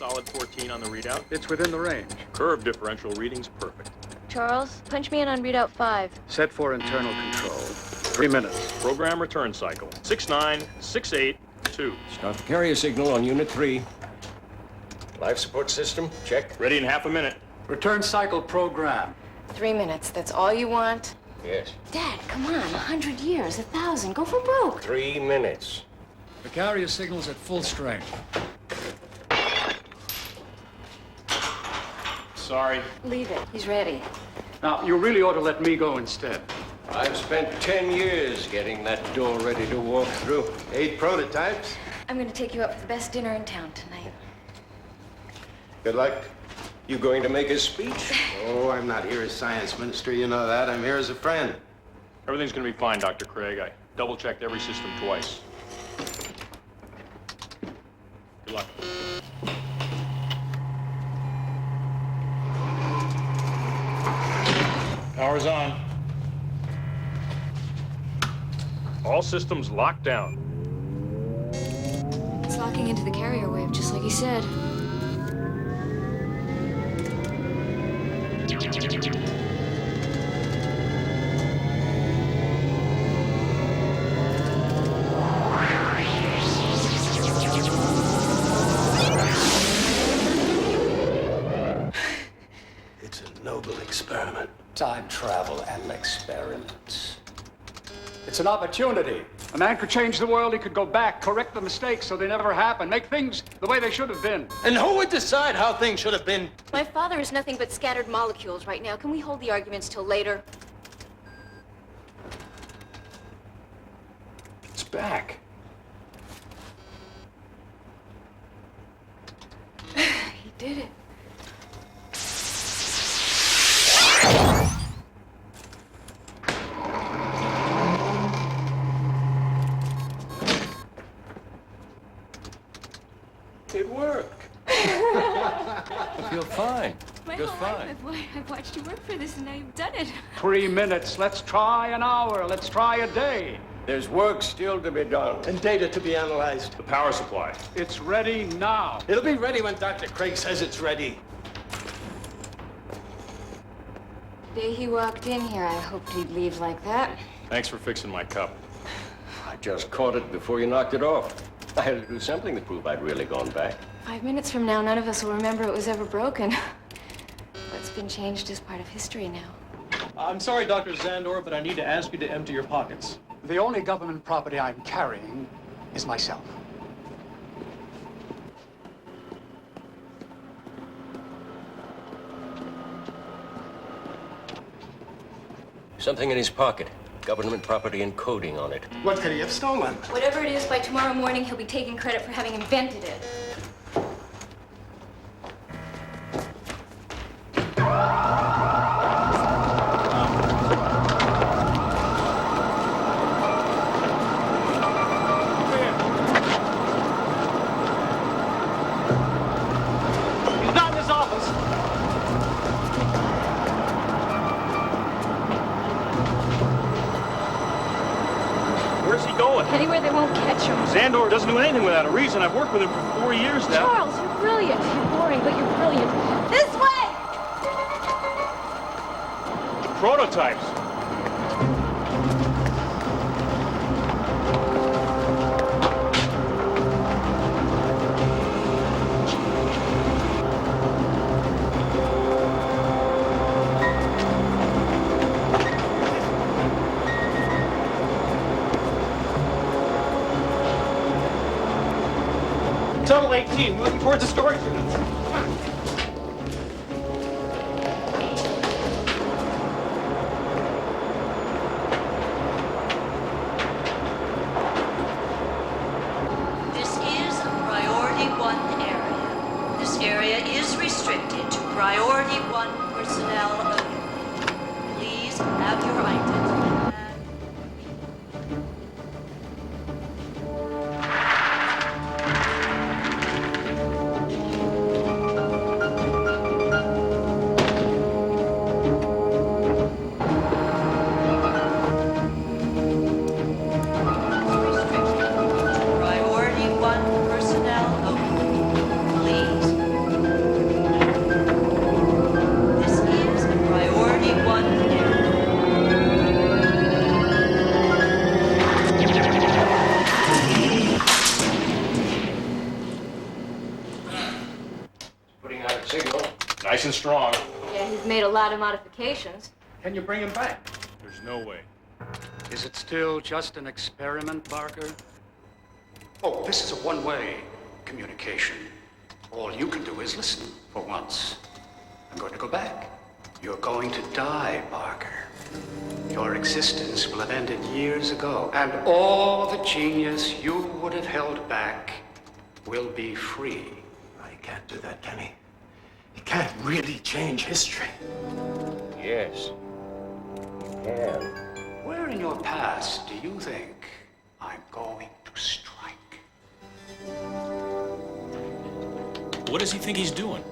solid 14 on the readout. It's within the range. Curve differential reading's perfect. Charles, punch me in on readout 5. Set for internal control. 3 minutes. Program return cycle. 69682. Start the carrier signal on Unit 3. Life support system, check. Ready in half a minute. Return cycle program. 3 minutes, that's all you want? Yes. Dad, come on, 100 years, 1,000, go for broke. 3 minutes. The carrier signal's at full strength. Sorry. Leave it, he's ready. Now, you really ought to let me go instead. I've spent 10 years getting that door ready to walk through. 8 prototypes. I'm gonna take you out for the best dinner in town tonight. Good luck. You going to make a speech? Oh, I'm not here as science minister, you know that. I'm here as a friend. Everything's gonna be fine, Dr. Craig. I double-checked every system twice. Good luck. Power's on. All systems locked down. It's locking into the carrier wave, just like he said. It's a noble experiment. Time travel and an experiment. It's an opportunity. A man could change the world. He could go back, correct the mistakes so they never happen, make things the way they should have been. And who would decide how things should have been? My father is nothing but scattered molecules right now. Can we hold the arguments till later? It's back. He did it. It worked. I feel fine. My Just whole fine. life I've watched you work for this, and now you've done it. 3 minutes. Let's try an hour. Let's try a day. There's work still to be done. And data to be analyzed. The power supply. It's ready now. It'll be ready when Dr. Craig says it's ready. The day he walked in here, I hoped he'd leave like that. Thanks for fixing my cup. I just caught it before you knocked it off. I had to do something to prove I'd really gone back. 5 minutes from now, none of us will remember it was ever broken. What's been changed is part of history now. I'm sorry, Dr. Zandor, but I need to ask you to empty your pockets. The only government property I'm carrying is myself. Something in his pocket. Government property and coding on it. What could he have stolen? Whatever it is, by tomorrow morning, he'll be taking credit for having invented it. He's not in his office. Where's he going? Anywhere they won't catch him. Zandor doesn't do anything without a reason. I've worked with him for 4 years now. Charles, you're brilliant. You're boring, but you're brilliant. This way! Prototypes. Tunnel 18, moving towards the storage units. This is a Priority 1 area. This area is restricted to Priority 1 personnel only. Please have your items. and strong. Yeah, he's made a lot of modifications. Can you bring him back? There's no way. Is it still just an experiment, Barker? Oh, this is a one-way communication. All you can do is listen for once. I'm going to go back. You're going to die, Barker. Your existence will have ended years ago, and all the genius you would have held back will be free. Oh, he can't do that, can he? He can't really change history. Yes. You can. Where in your past do you think I'm going to strike? What does he think he's doing?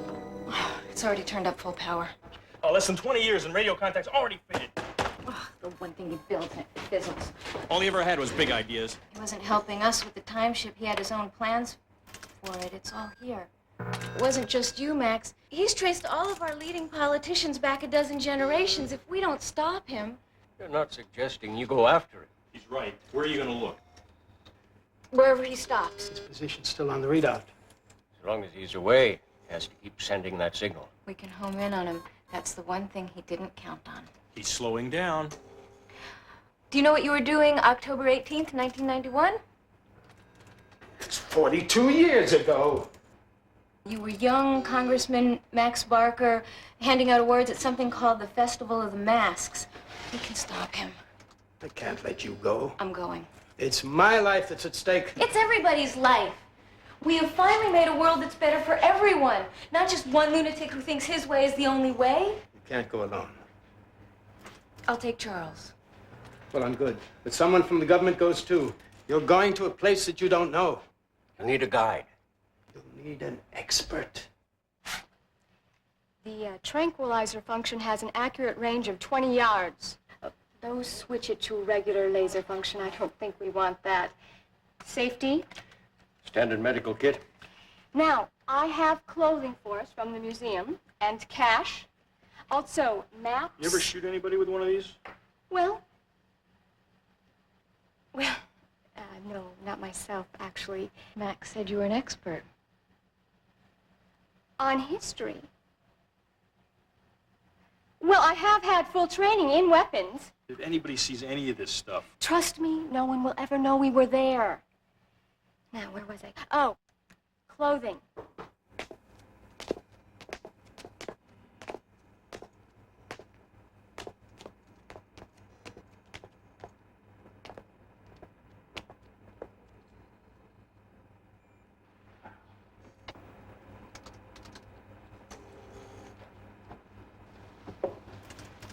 It's already turned up full power. Oh, less than 20 years and radio contact's already faded. Oh, the one thing he built and it fizzles. All he ever had was big ideas. He wasn't helping us with the time ship. He had his own plans for it. It's all here. It wasn't just you, Max. He's traced all of our leading politicians back a dozen generations. If we don't stop him... You're not suggesting you go after him. He's right. Where are you gonna look? Wherever he stops. His position's still on the readout. As long as he's away, he has to keep sending that signal. We can home in on him. That's the one thing he didn't count on. He's slowing down. Do you know what you were doing October 18th, 1991? It's 42 years ago. You were young Congressman Max Barker, handing out awards at something called the Festival of the Masks. We can stop him. I can't let you go. I'm going. It's my life that's at stake. It's everybody's life. We have finally made a world that's better for everyone, not just one lunatic who thinks his way is the only way. You can't go alone. I'll take Charles. Well, I'm good. But someone from the government goes too. You're going to a place that you don't know. You need a guide. You'll need an expert. The tranquilizer function has an accurate range of 20 yards. Those switch it to a regular laser function. I don't think we want that. Safety. Standard medical kit. Now, I have clothing for us from the museum and cash. Also, maps. You ever shoot anybody with one of these? Well, no, not myself, actually. Max said you were an expert. On history. Well, I have had full training in weapons. If anybody sees any of this stuff, Trust me, no one will ever know we were there. Now, where was I? Oh, clothing.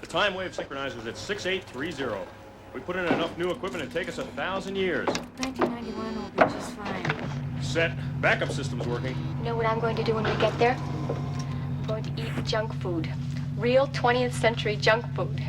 the time wave synchronizer's at 6830. We put in enough new equipment to take us 1,000 years. 1991 will be just fine. Set. Backup system's working. You know what I'm going to do when we get there? I'm going to eat junk food. Real 20th century junk food.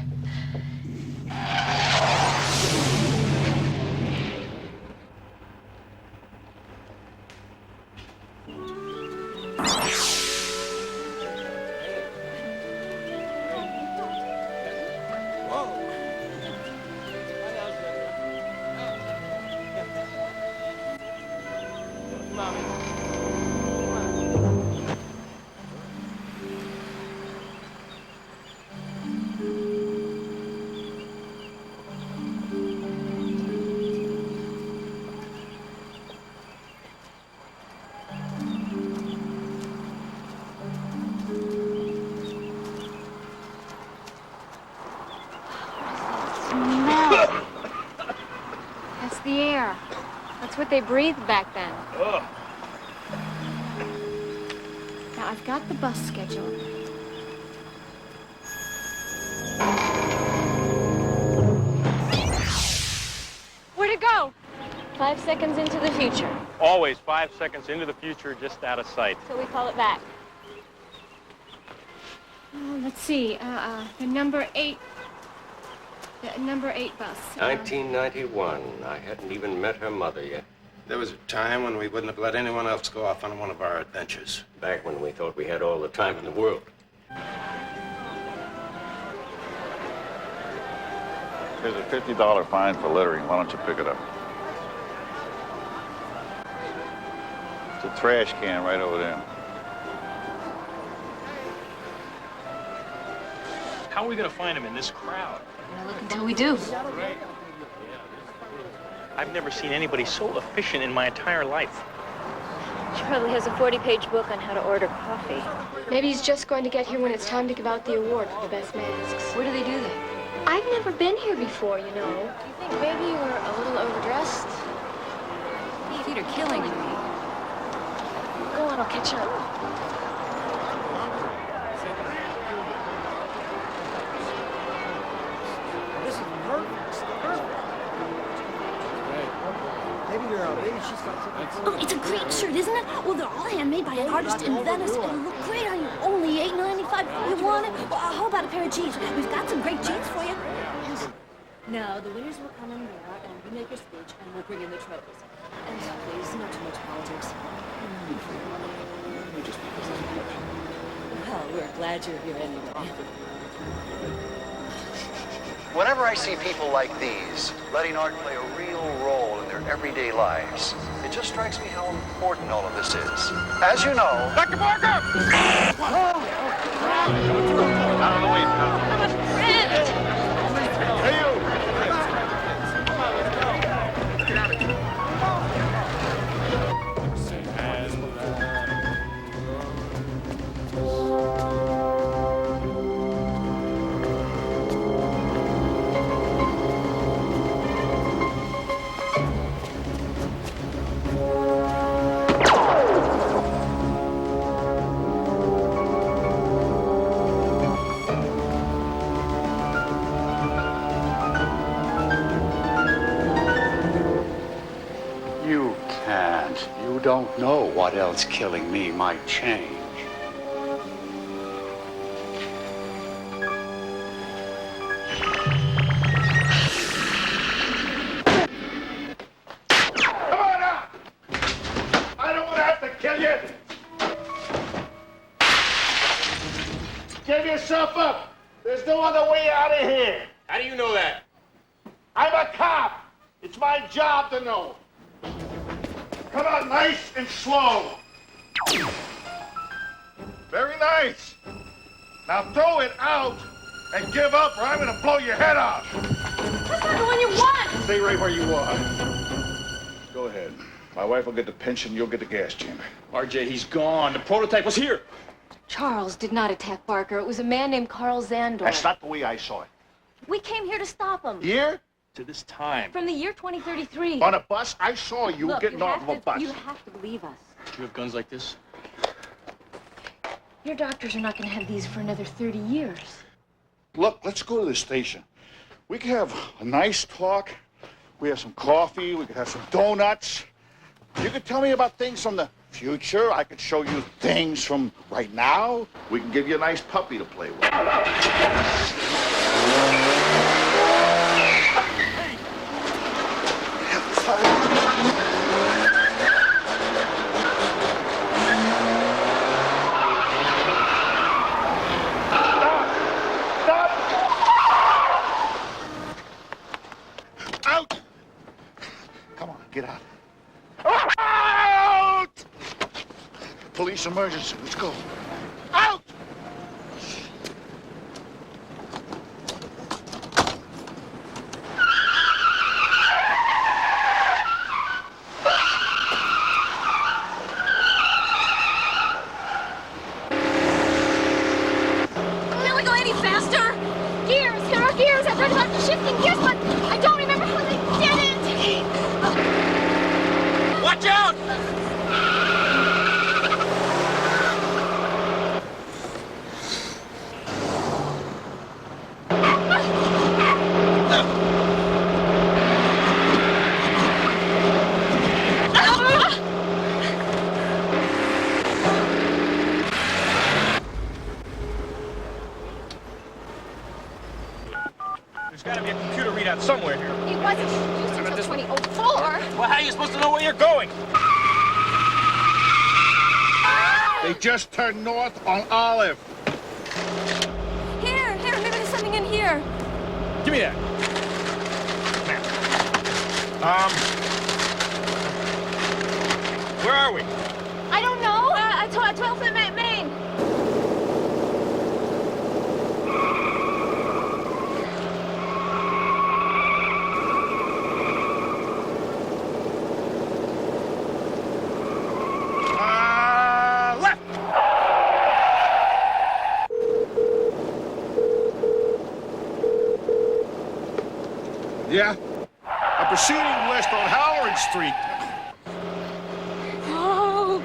That's the air. That's what they breathed back then. Ugh. Now, I've got the bus schedule. Where'd it go? 5 seconds into the future. Always 5 seconds into the future, just out of sight. So we call it back. Oh, let's see. The number 8. The number 8 bus. 1991. I hadn't even met her mother yet. There was a time when we wouldn't have let anyone else go off on one of our adventures. Back when we thought we had all the time in the world. There's a $50 fine for littering. Why don't you pick it up? It's a trash can right over there. How are we gonna find him in this crowd? Now look until we do. I've never seen anybody so efficient in my entire life. She probably has a 40-page book on how to order coffee. Maybe he's just going to get here when it's time to give out the award for the best masks. Where do they do that? I've never been here before, you know. Do you think maybe you were a little overdressed? Your feet are killing me. Go on, I'll catch up. This is perfect. Maybe she's got something. Oh, it's a great shirt, isn't it? Well, they're all handmade by an artist in Venice. It'll look great on you. Only $8.95. You want it? Well, how about a pair of jeans? We've got some great jeans for you. Now, the winners will come and wear, and you make your speech, and we'll bring in the trophies. And now, please, not too much politics. Well, we're glad you're here anyway. Whenever I see people like these, letting art play a real role in their everyday lives, it just strikes me how important all of this is. As you know... Dr. Barker! Out of the way, pal. I'm a friend! Hey, you! You can't. You don't know what else killing me might change. Come on out! I don't want to have to kill you! Give yourself up! There's no other way out of here! How do you know that? I'm a cop! It's my job to know! Come on, nice and slow! Very nice! Now throw it out and give up or I'm gonna blow your head off! That's not the one you want! Stay right where you are. Go ahead. My wife will get the pension, you'll get the gas chamber. RJ, he's gone. The prototype was here. Charles did not attack Barker. It was a man named Carl Zandor. That's not the way I saw it. We came here to stop him. Here? To this time. From the year 2033. On a bus? I saw you Look, getting off of a bus. You have to believe us. Do you have guns like this? Your doctors are not going to have these for another 30 years. Look, let's go to the station. We can have a nice talk. We have some coffee. We could have some donuts. You could tell me about things from the future. I could show you things from right now. We can give you a nice puppy to play with. Out! Come on, get out. Out! Police emergency. Let's go. Out! Can we go any faster? Gears! There are gears! I've read about the shifting gears, but I don't remember how they did it! Watch out! There's got to be a computer readout somewhere here. It wasn't introduced until 2004. Well, how are you supposed to know where you're going? They just turned north on Olive. Here, maybe there's something in here. Give me that. Where are we? I don't know. 12th and Main. Proceeding west on Halloran Street. Oh!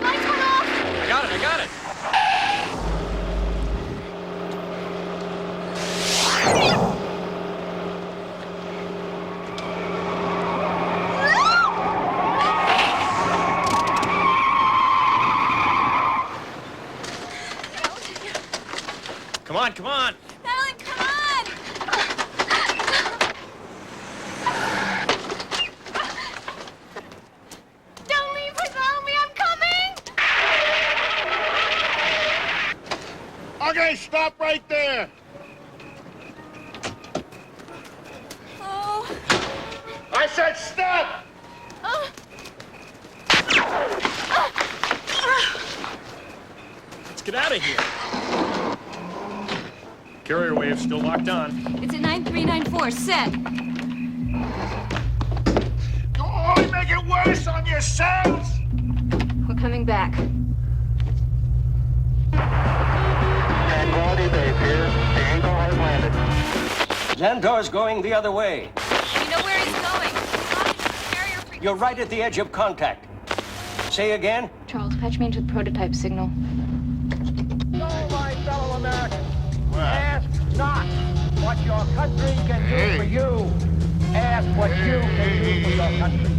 Lights went off! I got it. Come on. Madeleine, come on! Don't leave without me, I'm coming! Okay, stop right there. Oh. I said stop! Let's get out of here. Carrier wave still locked on. It's at 9394. Set. You'll only make it worse on yourselves! We're coming back. Tranquility Base here. The Eagle has landed. Zandor's going the other way. We know where he's going. Carrier frequency. You're right at the edge of contact. Say again? Charles, patch me into the prototype signal. So, my fellow Americans, ask not what your country can do for you. Ask what you can do for your country.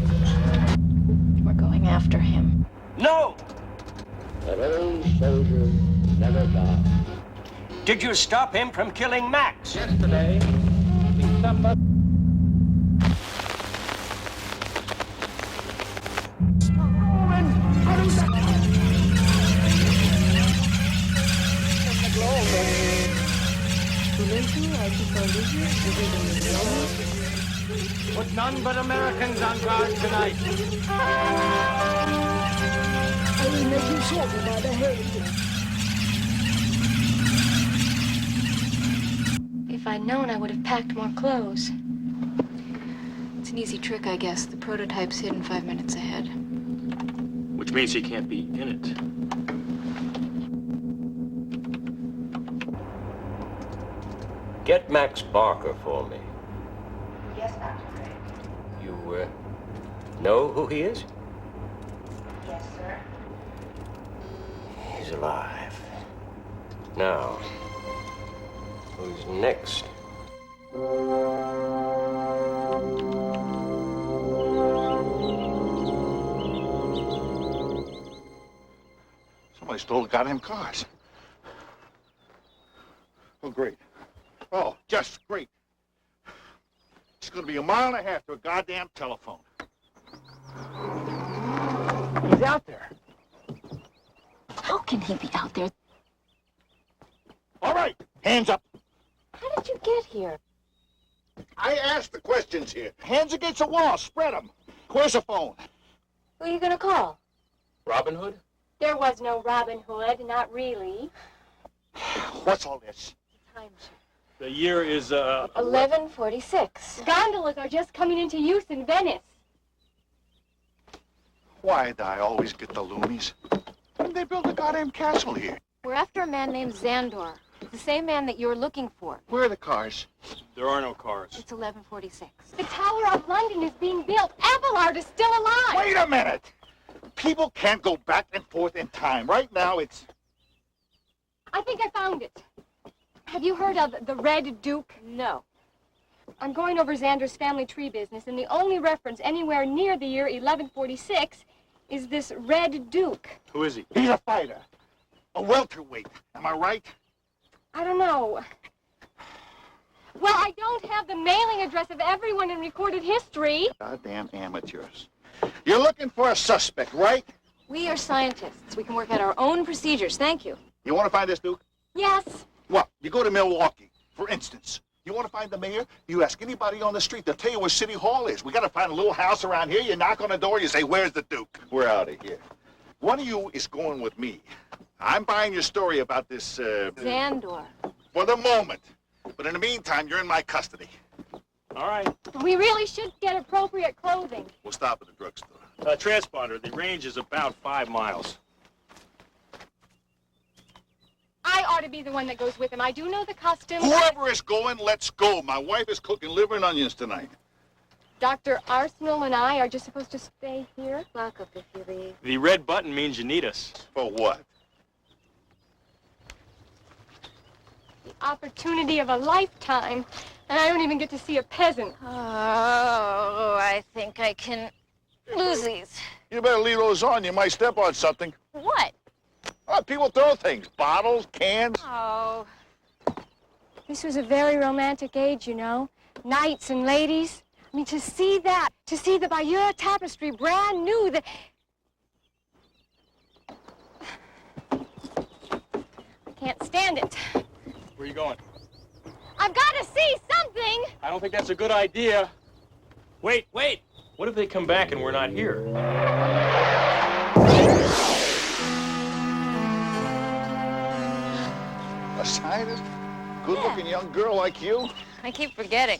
We're going after him. No! That old soldier never died. Did you stop him from killing Max? Yesterday, December... With none but Americans on guard tonight. I was making sure by the head. If I'd known, I would have packed more clothes. It's an easy trick, I guess. The prototype's hidden 5 minutes ahead. Which means he can't be in it. Get Max Barker for me. Yes, Dr. Craig. You, know who he is? Yes, sir. He's alive. Now, who's next? Somebody stole the goddamn cars. Oh, great. Oh, just great. It's gonna be a mile and a half to a goddamn telephone. He's out there. How can he be out there? All right, hands up. How did you get here? I asked the questions here. Hands against the wall, spread them. Where's the phone? Who are you gonna call? Robin Hood? There was no Robin Hood, not really. What's all this? The year is, 1146. Gondolas are just coming into use in Venice. Why do I always get the loonies? When did they build a goddamn castle here? We're after a man named Zandor. The same man that you're looking for. Where are the cars? there are no cars. It's 1146. The Tower of London is being built. Abelard is still alive. Wait a minute! People can't go back and forth in time. Right now, it's... I think I found it. Have you heard of the Red Duke? No. I'm going over Xander's family tree business, and the only reference anywhere near the year 1146 is this Red Duke. Who is he? He's a fighter. A welterweight. Am I right? I don't know. Well, I don't have the mailing address of everyone in recorded history. Goddamn amateurs. You're looking for a suspect, right? We are scientists. We can work out our own procedures. Thank you. You want to find this Duke? Yes. Well, you go to Milwaukee, for instance. You want to find the mayor? You ask anybody on the street. They'll tell you where City Hall is. We got to find a little house around here. You knock on the door. You say, where's the Duke? We're out of here. One of you is going with me. I'm buying your story about this, Zandor. for the moment. But in the meantime, you're in my custody. All right. We really should get appropriate clothing. We'll stop at the drugstore. Transponder, the range is about 5 miles. I ought to be the one that goes with him. I do know the customs. Whoever is going, let's go. My wife is cooking liver and onions tonight. Dr. Arsenal and I are just supposed to stay here? Lock up if you leave. The red button means you need us. For what? The opportunity of a lifetime. And I don't even get to see a peasant. Oh, I think I can lose these. You better leave those on. You might step on something. What? Oh, people throw things. Bottles, cans. Oh. This was a very romantic age, you know. Knights and ladies. I mean, to see that, to see the Baer tapestry brand new, I can't stand it. Where are you going? I've got to see something! I don't think that's a good idea. Wait, wait! What if they come back and we're not here? A scientist? Good-looking young girl like you? I keep forgetting.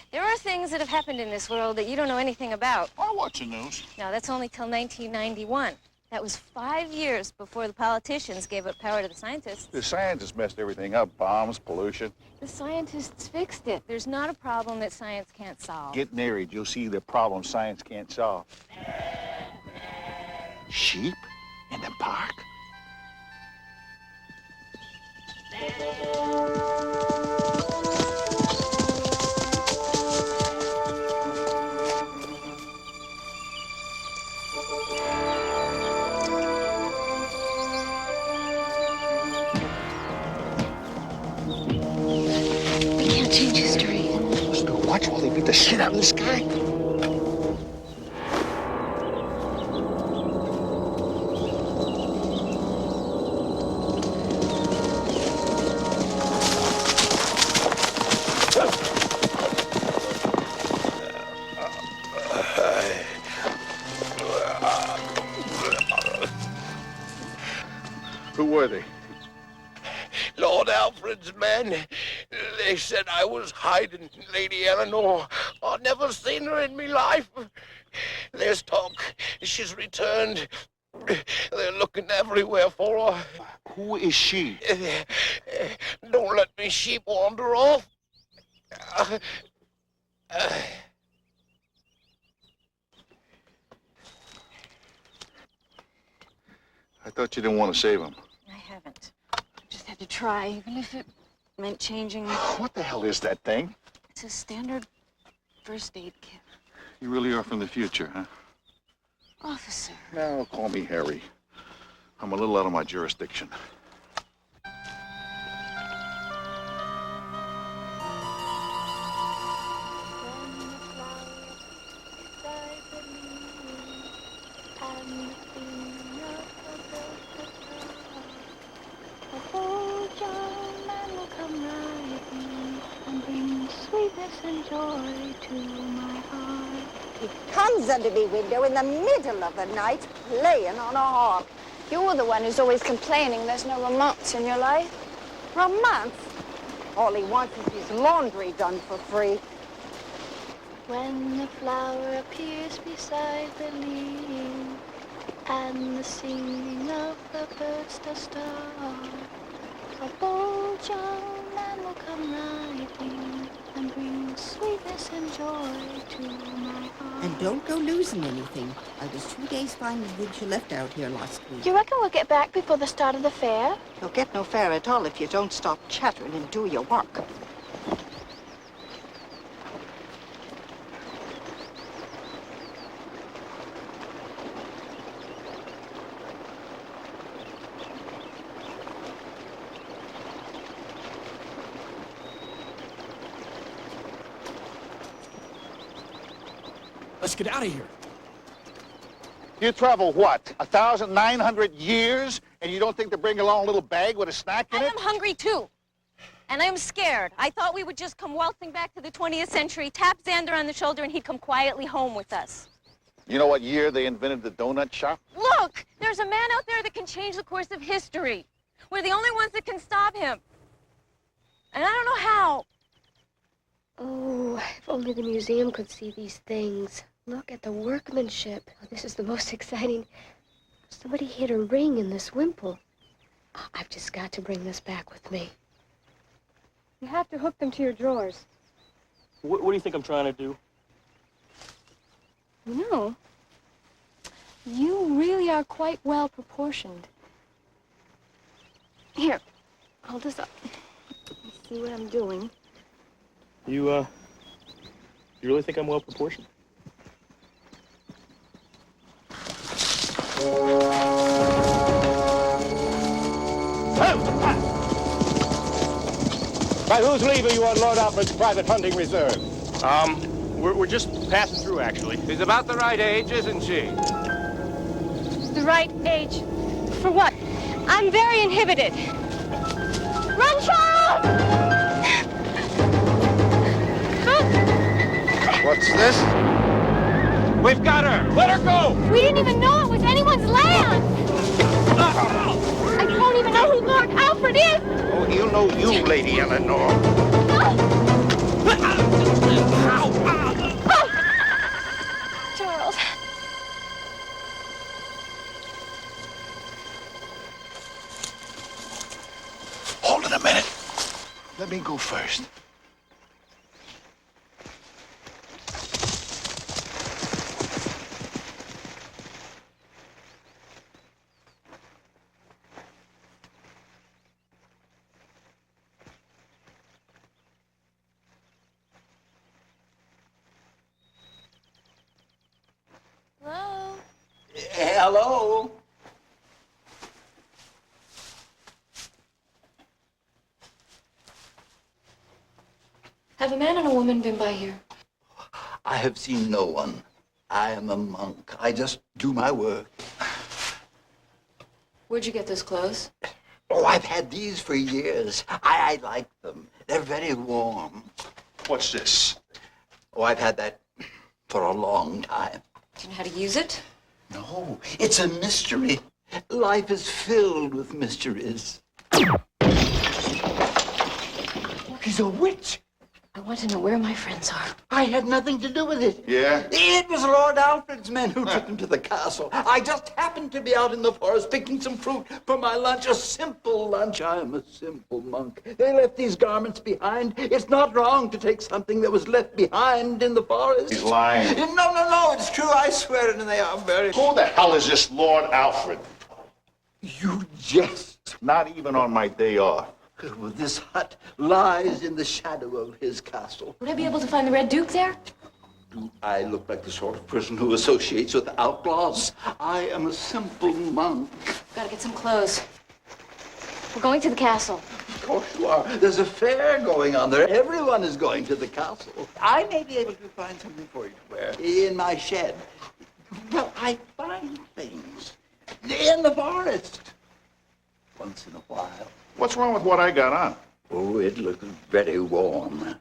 There are things that have happened in this world that you don't know anything about. I watch the news. No, that's only till 1991. That was 5 years before the politicians gave up power to the scientists. The scientists messed everything up. Bombs, pollution. The scientists fixed it. There's not a problem that science can't solve. Get married. You'll see the problem science can't solve. Sheep in the park? We can't change history. Let's go watch while they beat the shit out of this guy. Who were they? Lord Alfred's men. They said I was hiding Lady Eleanor. I've never seen her in me life. There's talk she's returned. They're looking everywhere for her. Who is she? Don't let me sheep wander off. I thought you didn't want to save him. I haven't. I just had to try, even if it meant changing. What the hell is that thing? It's a standard first aid kit. You really are from the future, huh? Officer. No, call me Harry. I'm a little out of my jurisdiction. And joy to my heart. He comes under the window in the middle of the night, playing on a harp. You're the one who's always complaining there's no romance in your life. Romance? All he wants is his laundry done for free. When the flower appears beside the lily, and the singing of the birds does start, a bold young man will come riding and bring sweetness and joy to my heart. And don't go losing anything. I was 2 days finding goods you left out here last week. You reckon we'll get back before the start of the fair? You'll get no fare at all if you don't stop chattering and do your work. Let's get out of here. You travel what, 1,900 years, and you don't think to bring along a little bag with a snack in I it? am hungry, too. And I am scared. I thought we would just come waltzing back to the 20th century, tap Zandor on the shoulder, and he'd come quietly home with us. You know what year they invented the donut shop? Look! There's a man out there that can change the course of history. We're the only ones that can stop him. And I don't know how. Oh, if only the museum could see these things. Look at the workmanship. Oh, this is the most exciting. Somebody hid a ring in this wimple. Oh, I've just got to bring this back with me. You have to hook them to your drawers. What do you think I'm trying to do? You know, you really are quite well proportioned. Here, hold this up. Let me see what I'm doing. You really think I'm well proportioned? By whose leave are you on Lord Alfred's private hunting reserve? We're just passing through, actually. She's about the right age, isn't she? The right age. For what? I'm very inhibited. Run, Charles! What's this? We've got her! Let her go! We didn't even know it was anyone's land! I don't even know who Lord Alfred is! Oh, he'll know you, Lady Eleanor. Charles. Hold it a minute. Let me go first. Hello? Hello? Have a man and a woman been by here? I have seen no one. I am a monk. I just do my work. Where'd you get those clothes? Oh, I've had these for years. I like them. They're very warm. What's this? Oh, I've had that for a long time. Do you know how to use it? No, it's a mystery. Life is filled with mysteries. She's a witch. I want to know where my friends are. I had nothing to do with it. Yeah? It was Lord Alfred's men who took them to the castle. I just happened to be out in the forest picking some fruit for my lunch, a simple lunch. I am a simple monk. They left these garments behind. It's not wrong to take something that was left behind in the forest. He's lying. No, it's true. I swear it, and they are very... Who the hell is this Lord Alfred? You jest. Not even on my day off. Well, this hut lies in the shadow of his castle. Would I be able to find the Red Duke there? Do I look like the sort of person who associates with outlaws? I am a simple monk. Gotta get some clothes. We're going to the castle. Of course you are. There's a fair going on there. Everyone is going to the castle. I may be able to find something for you to wear in my shed. Well, I find things in the forest once in a while. What's wrong with what I got on? Oh, it looks very warm.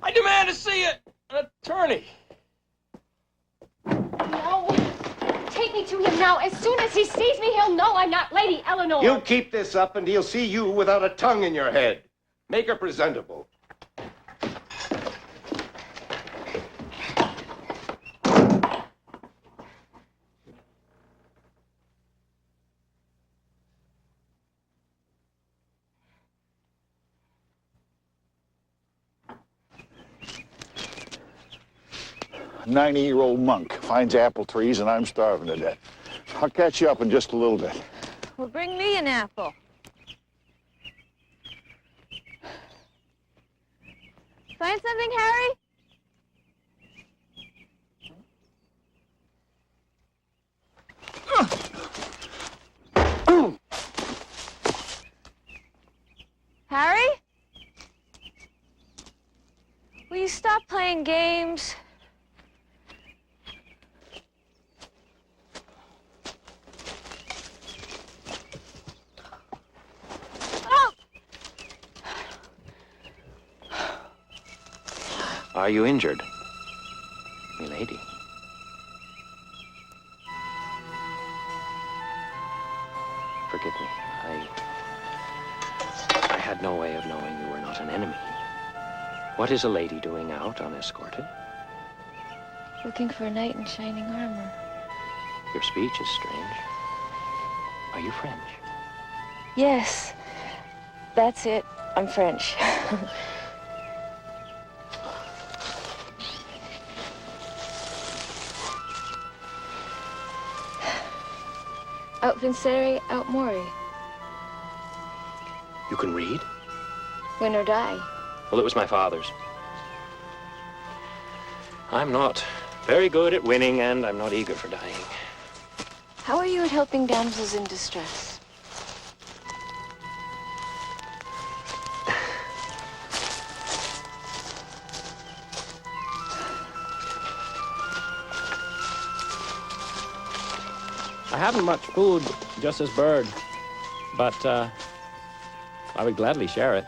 I demand to see an attorney. No. Take me to him now. As soon as he sees me, he'll know I'm not Lady Eleanor. You keep this up and he'll see you without a tongue in your head. Make her presentable. A 90-year-old monk finds apple trees and I'm starving to death. I'll catch you up in just a little bit. Well, bring me an apple. Find something, Harry? Harry? Will you stop playing games? Are you injured, milady? Forgive me. I had no way of knowing you were not an enemy. What is a lady doing out unescorted? Looking for a knight in shining armor. Your speech is strange. Are you French? Yes, that's it. I'm French. Out vincere, out mori. You can read? Win or die. Well, it was my father's. I'm not very good at winning, and I'm not eager for dying. How are you at helping damsels in distress? I haven't much food, just this bird, but I would gladly share it.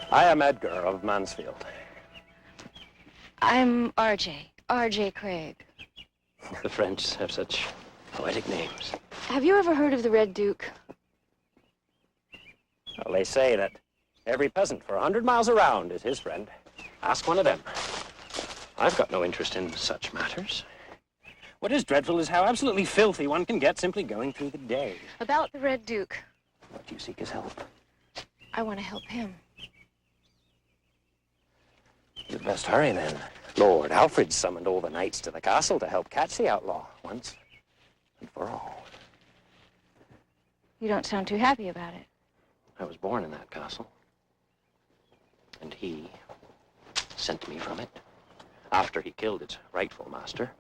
I am Edgar of Mansfield. I'm R.J. Craig. The French have such poetic names. Have you ever heard of the Red Duke? Well, they say that every peasant for 100 miles around is his friend. Ask one of them. I've got no interest in such matters. What is dreadful is how absolutely filthy one can get simply going through the day. About the Red Duke. What you seek is help. I want to help him. You'd best hurry, then. Lord Alfred summoned all the knights to the castle to help catch the outlaw once and for all. You don't sound too happy about it. I was born in that castle. And he sent me from it after he killed its rightful master,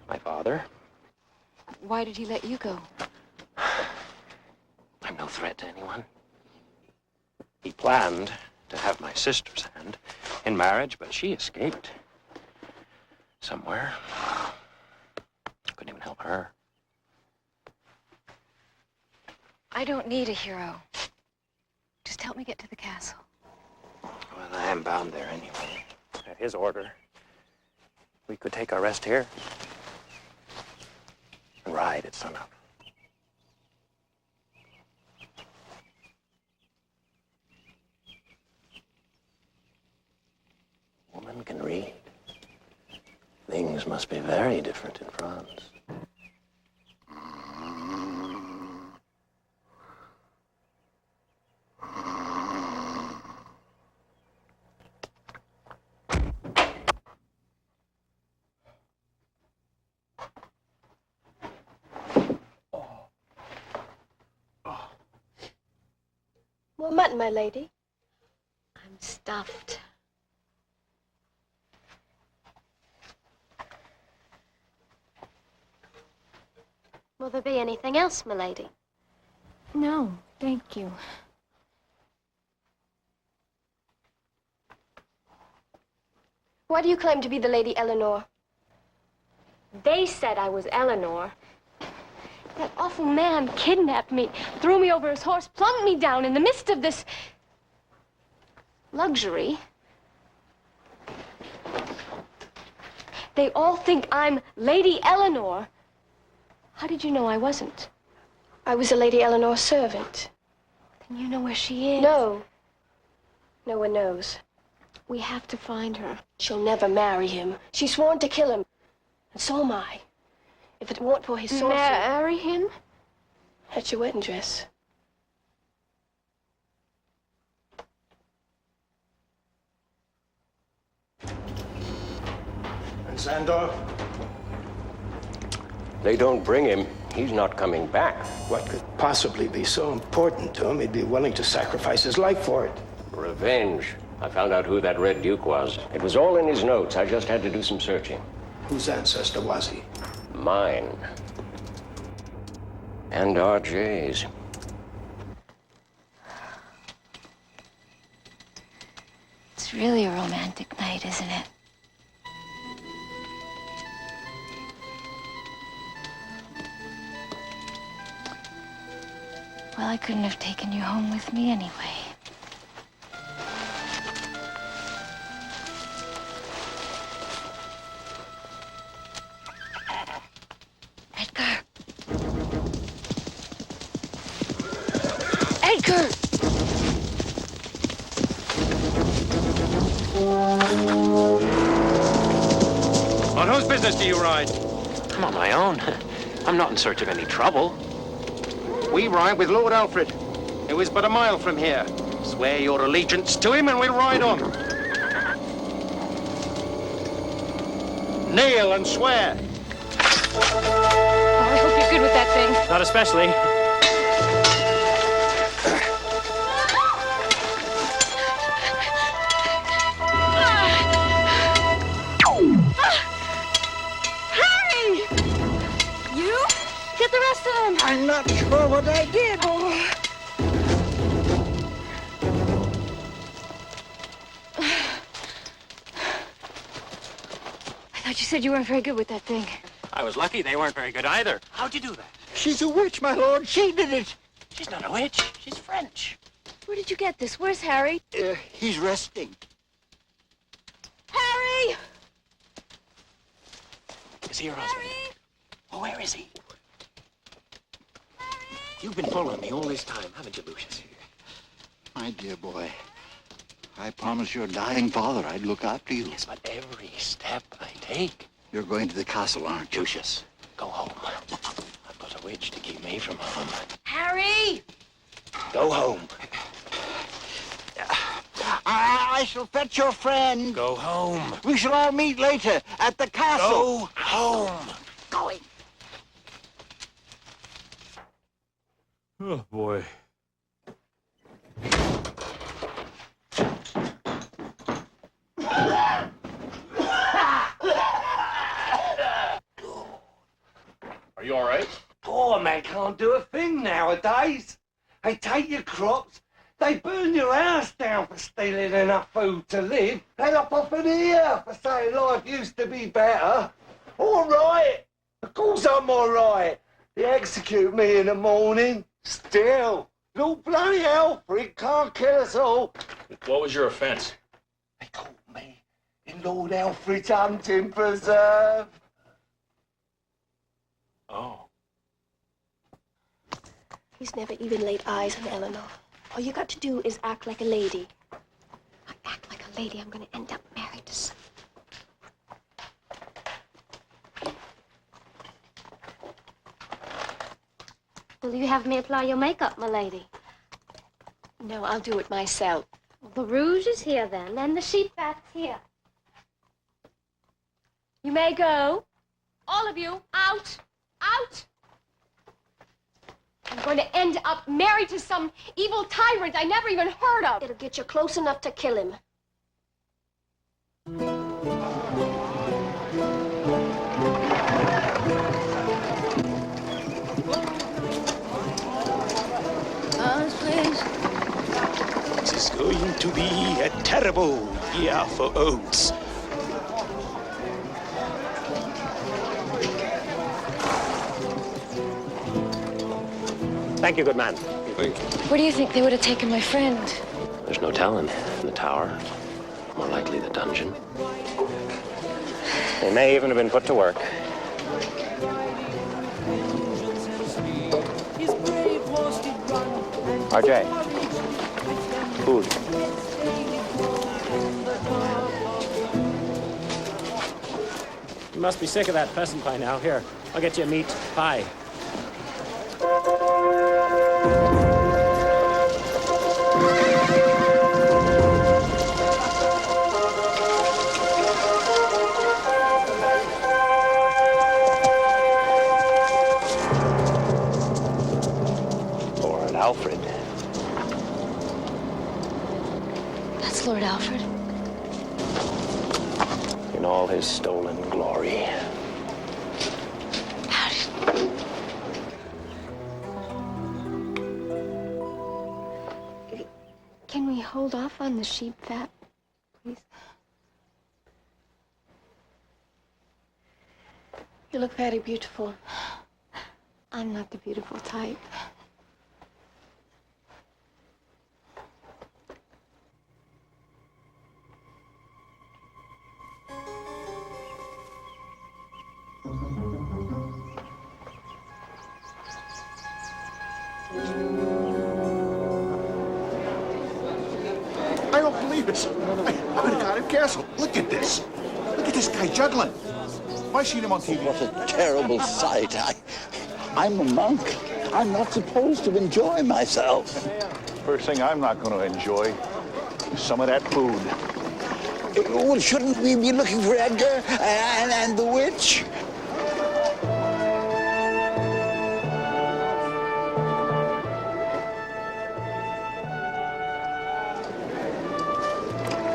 my father. Why did he let you go? I'm no threat to anyone. He planned to have my sister's hand in marriage, but she escaped somewhere. Couldn't even help her. I don't need a hero. Just help me get to the castle. Well, I am bound there anyway. At his order, we could take our rest here and ride at sunup. Woman can read. Things must be very different in France. More mutton, my lady. I'm stuffed. Will there be anything else, my lady? No, thank you. Why do you claim to be the Lady Eleanor? They said I was Eleanor. That awful man kidnapped me, threw me over his horse, plunked me down in the midst of this luxury. They all think I'm Lady Eleanor. How did you know I wasn't? I was a Lady Eleanor's servant. Then you know where she is? No. No one knows. We have to find her. She'll never marry him. She's sworn to kill him. And so am I. If it weren't for his sorcery... Marry him? That's your wedding dress. And Zandor? They don't bring him. He's not coming back. What could possibly be so important to him he'd be willing to sacrifice his life for it? Revenge. I found out who that Red Duke was. It was all in his notes. I just had to do some searching. Whose ancestor was he? Mine. And RJ's. It's really a romantic night, isn't it? Well, I couldn't have taken you home with me anyway. Edgar! Edgar! On whose business do you ride? I'm on my own. I'm not in search of any trouble. We ride with Lord Alfred, who is but a mile from here. Swear your allegiance to him and we'll ride on. Kneel and swear. Oh, I hope you're good with that thing. Not especially. Harry! You? Get the rest of them. I'm not sure what I did. I thought you said you weren't very good with that thing. I was lucky they weren't very good either. How'd you do that? She's a witch, my lord. She did it. She's not a witch. She's French. Where did you get this? Where's Harry? He's resting. Harry! Is he your husband? Oh, where is he? You've been following me all this time, haven't you, Lucius? My dear boy, I promised your dying father I'd look after you. Yes, but every step I take... You're going to the castle, aren't you? Lucius, go home. I've got a witch to keep me from home. Harry! Go home. I shall fetch your friend. Go home. We shall all meet later at the castle. Go home. Going. Oh, boy. Are you all right? Poor men can't do a thing nowadays. They take your crops, they burn your house down for stealing enough food to live. They up off in the air for saying life used to be better. All right. Of course I'm all right. They execute me in the morning. Still, Lord bloody Alfred can't kill us all. What was your offense? They caught me in Lord Alfred's hunting preserve. Oh. He's never even laid eyes on Eleanor. All you got to do is act like a lady. I act like a lady, I'm gonna end up married to some... Will you have me apply your makeup, my lady? No, I'll do it myself. Well, the rouge is here, then, and the sheep bath's here. You may go. All of you, out! Out! I'm going to end up married to some evil tyrant I never even heard of. It'll get you close enough to kill him. This is going to be a terrible year for oats. Thank you, good man. Thank you. Where do you think they would have taken my friend? There's no telling. In the tower. More likely the dungeon. They may even have been put to work. RJ. Food. You must be sick of that pheasant by now. Here, I'll get you a meat pie. Lord Alfred. That's Lord Alfred. In all his stolen glory. Can we hold off on the sheep fat, please? You look very beautiful. I'm not the beautiful type. I don't believe it. I'm in Cardiff Castle. Look at this. Look at this guy juggling. Have I seen him on TV? What a terrible sight. I'm a monk. I'm not supposed to enjoy myself. First thing I'm not going to enjoy is some of that food. Well, shouldn't we be looking for Edgar and the witch?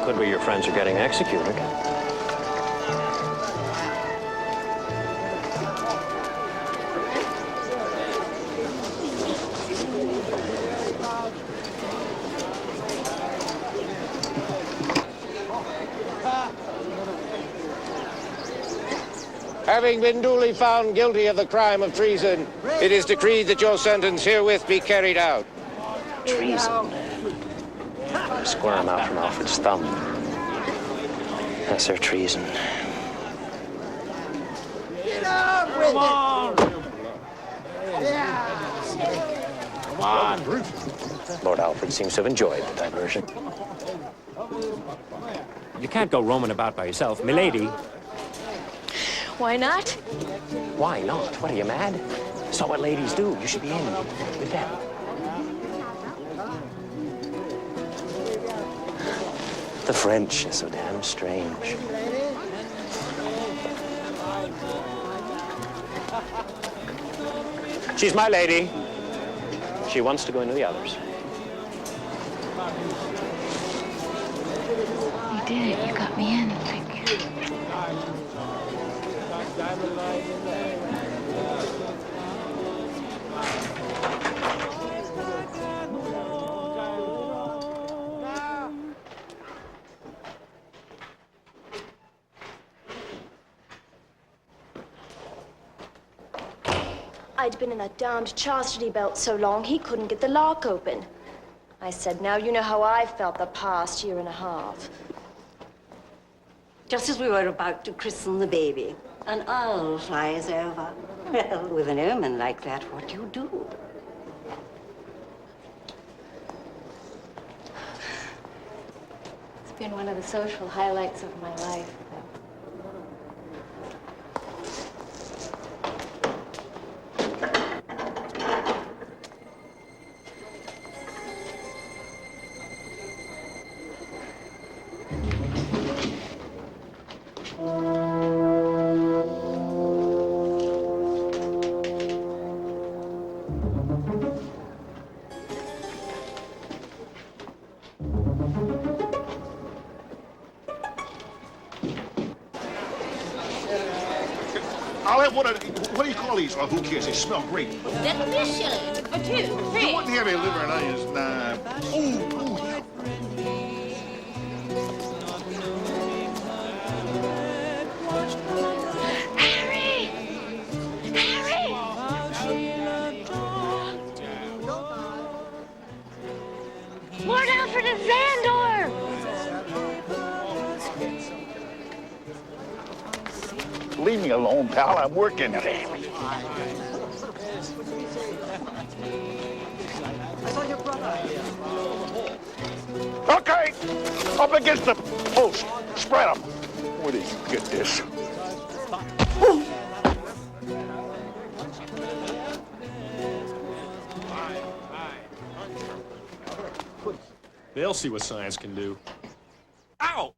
Could be your friends are getting executed. Having been duly found guilty of the crime of treason, it is decreed that your sentence herewith be carried out. Treason? Squirm out from Alfred's thumb. That's their treason. Come on! Come on! Lord Alfred seems to have enjoyed the diversion. You can't go roaming about by yourself, milady. Why not? Why not? What, are you mad? That's not what ladies do. You should be in with them. The French is so damn strange. She's my lady. She wants to go into the others. You did it. You got me in. Thank you. I'd been in that damned chastity belt so long he couldn't get the lock open. I said, now you know how I felt the past year and a half. Just as we were about to christen the baby, an owl flies over. Well, with an omen like that, what do you do? It's been one of the social highlights of my life. I'll have one of, what do you call these? Oh, who cares? They smell great. That'll be a shilling for two, three. You wouldn't have any liver and onions, nah. Ooh, yeah. Harry! Harry! Lord Alfred of Zandor! Leave me alone, pal. I'm working. I saw your brother. Okay, up against the post. Spread them. Where do you get this? They'll see what science can do. Ow!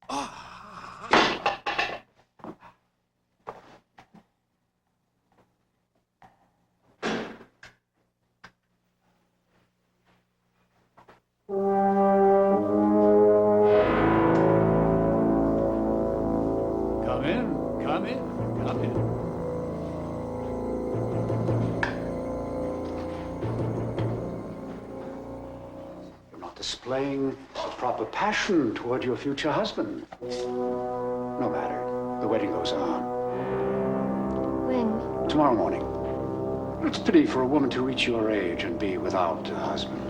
Come in, come in, come in. You're not displaying a proper passion toward your future husband. No matter. The wedding goes on. When? Tomorrow morning. It's a pity for a woman to reach your age and be without a husband.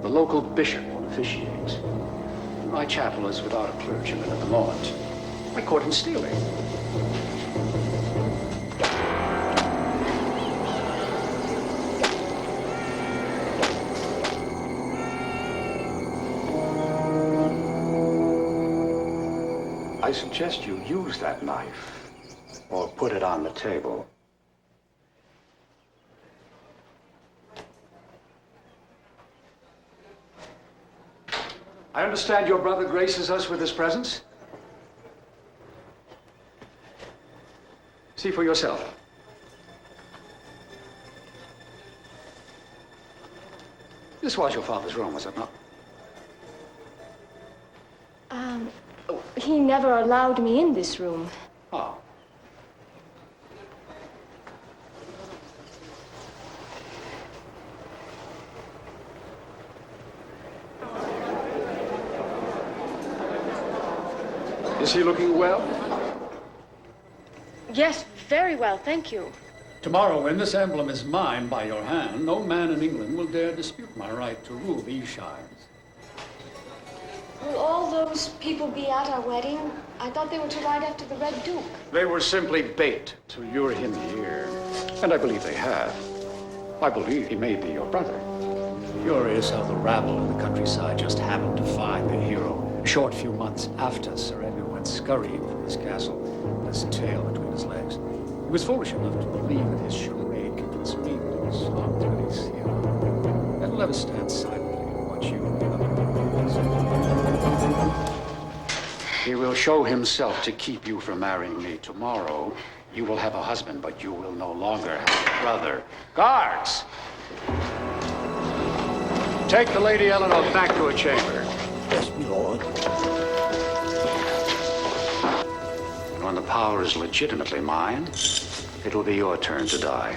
The local bishop will officiate. My chapel is without a clergyman at the moment. I caught him stealing. I suggest you use that knife, or put it on the table. I understand your brother graces us with his presence. See for yourself. This was your father's room, was it not? He never allowed me in this room. Oh. Is he looking well? Yes, very well, thank you. Tomorrow, when this emblem is mine by your hand, no man in England will dare dispute my right to rule these shires. Will all those people be at our wedding? I thought they were to ride after the Red Duke. They were simply bait to lure him here. And I believe they have. I believe he may be your brother. Curious how the rabble in the countryside just happened to find the hero a short few months after Sir Edgar went scurrying from his castle with his tail between his legs. He was foolish enough to believe that his charade convinced me that he was slumped to his heel. And let us stand silently and watch you and the other people. He will show himself to keep you from marrying me tomorrow. You will have a husband, but you will no longer have a brother. Guards! Take the Lady Eleanor back to her chamber. Yes, my lord. And when the power is legitimately mine, it'll be your turn to die.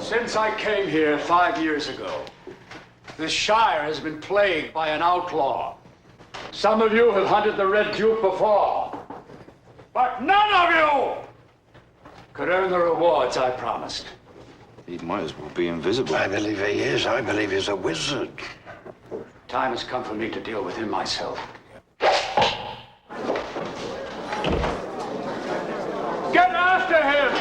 Since I came here 5 years ago, this shire has been plagued by an outlaw. Some of you have hunted the Red Duke before, but none of you could earn the rewards I promised. He might as well be invisible. I believe he is. I believe he's a wizard. Time has come for me to deal with him myself. Get after him!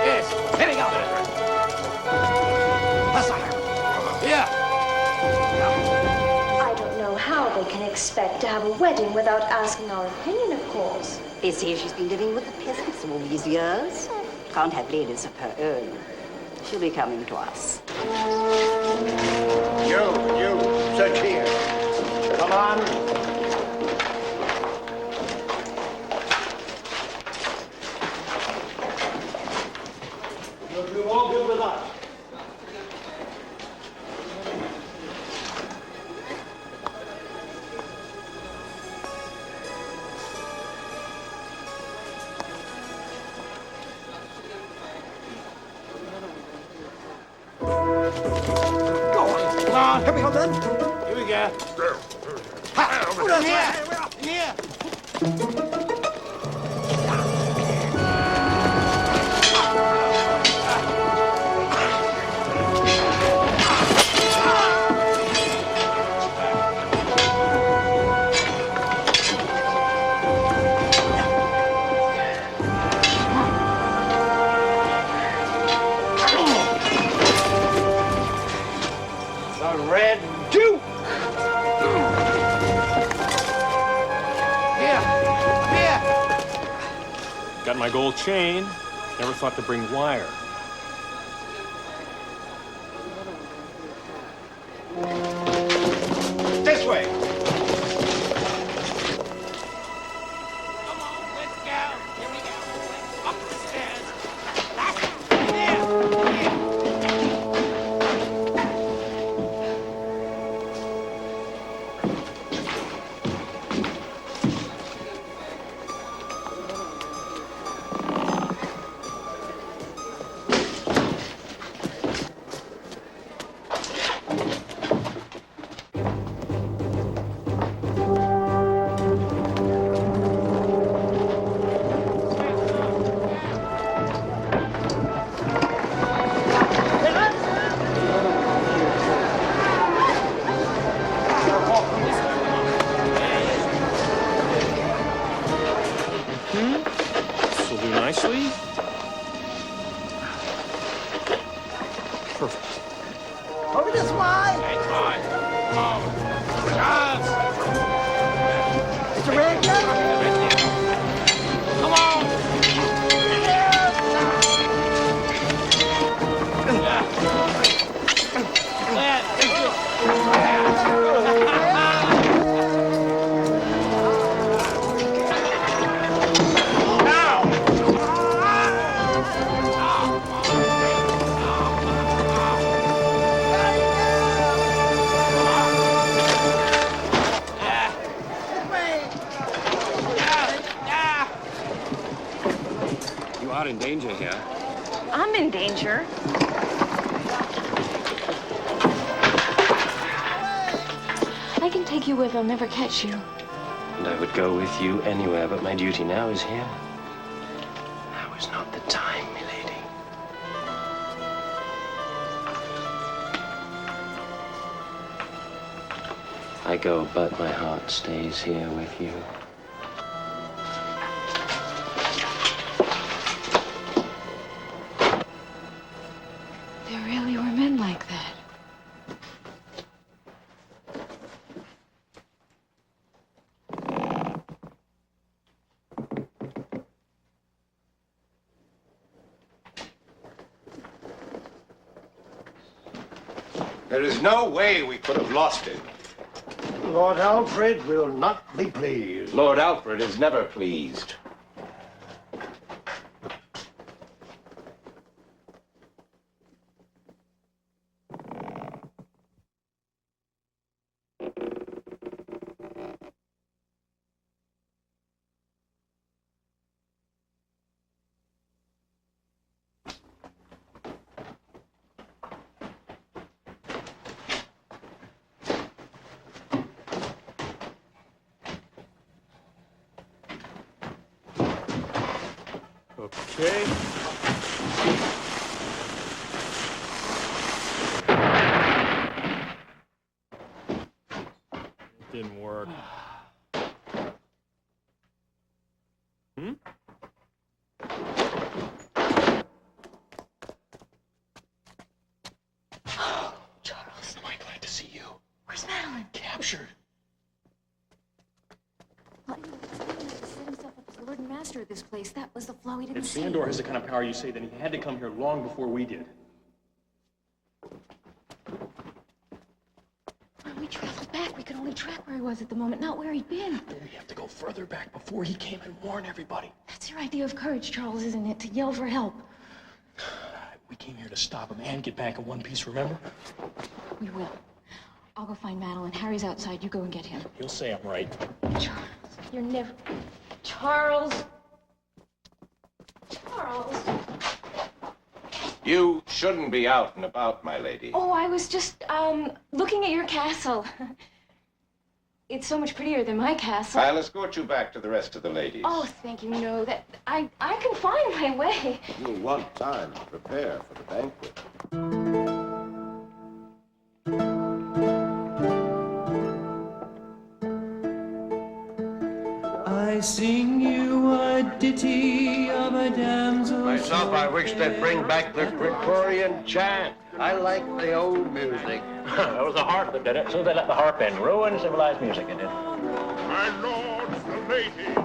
Yes, here we go. Yeah. I don't know how they can expect to have a wedding without asking our opinion, of course. They say she's been living with the peasants all these years. Can't have ladies of her own. She'll be coming to us. You, search here. Come on. You're all good with us. Come on. Here we go, then. Here we go. Hold on here. Here. The Red Duke. Here. Got my gold chain. Never thought to bring wire. This way. Come on, let's go. Here we go. Up the stairs. That's it. There. This will do nicely. Perfect. Over this way. Hey, come on. Oh, guys. danger here. I'm in danger. I can take you where they'll never catch you. And I would go with you anywhere, but my duty now is here. Now is not the time, milady. I go, but my heart stays here with you. There really were men like that. There is no way we could have lost it. Lord Alfred will not be pleased. Lord Alfred is never pleased. Okay. It didn't work. Hmm? Charles. Am I glad to see you? Where's Madeleine? Captured. Well, he set himself up as Lord and Master of this place. That was the flow he didn't If see. Zandor has the kind of power you say, then he had to come here long before we did. When we traveled back, we could only track where he was at the moment, not where he'd been. But we have to go further back before he came and warn everybody. That's your idea of courage, Charles, isn't it? To yell for help. We came here to stop him and get back in one piece, remember? We will. I'll go find Madeleine. Harry's outside. You go and get him. He'll say I'm right. Charles, you're never... Charles! Charles! You shouldn't be out and about, my lady. Oh, I was just, looking at your castle. It's so much prettier than my castle. I'll escort you back to the rest of the ladies. Oh, thank you. No, that... I can find my way. You'll want time to prepare for the banquet. I sing you a ditty of a damsel. Myself, I wish they'd bring back the Gregorian chant. I like the old music. That was the harp that did it. So they let the harp in. Ruin civilized music, it did. My lords, the ladies.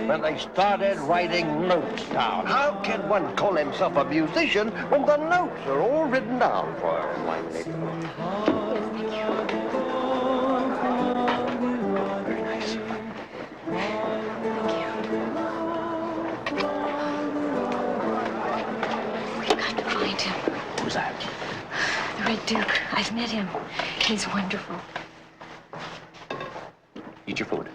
When they started writing notes down. How can one call himself a musician when the notes are all written down for him, my lady? Very nice. We've got to find him. Who's that? The Red Duke. I've met him. He's wonderful. Eat your food.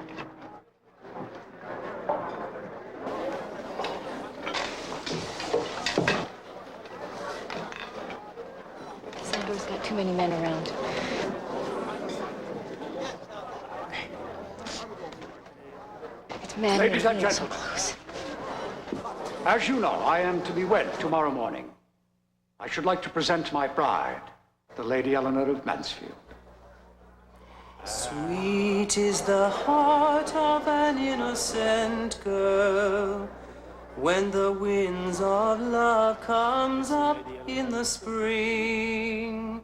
Zandor's got too many men around. It's maddening. Ladies and being so gentlemen. close. As you know, I am to be wed tomorrow morning. I should like to present my bride, the Lady Eleanor of Mansfield. Sweet is the heart of an innocent girl when the winds of love comes up in the spring.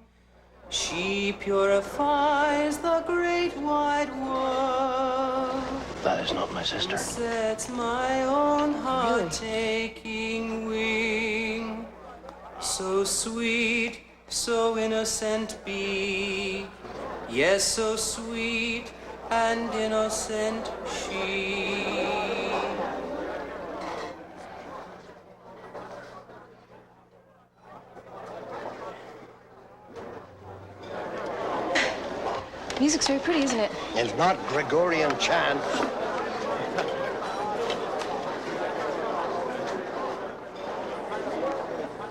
She purifies the great wide world. That is not my sister. Sets my own heart taking wing. So sweet, so innocent be. Yes, so sweet, and innocent she. Music's very pretty, isn't it? It's not Gregorian chant.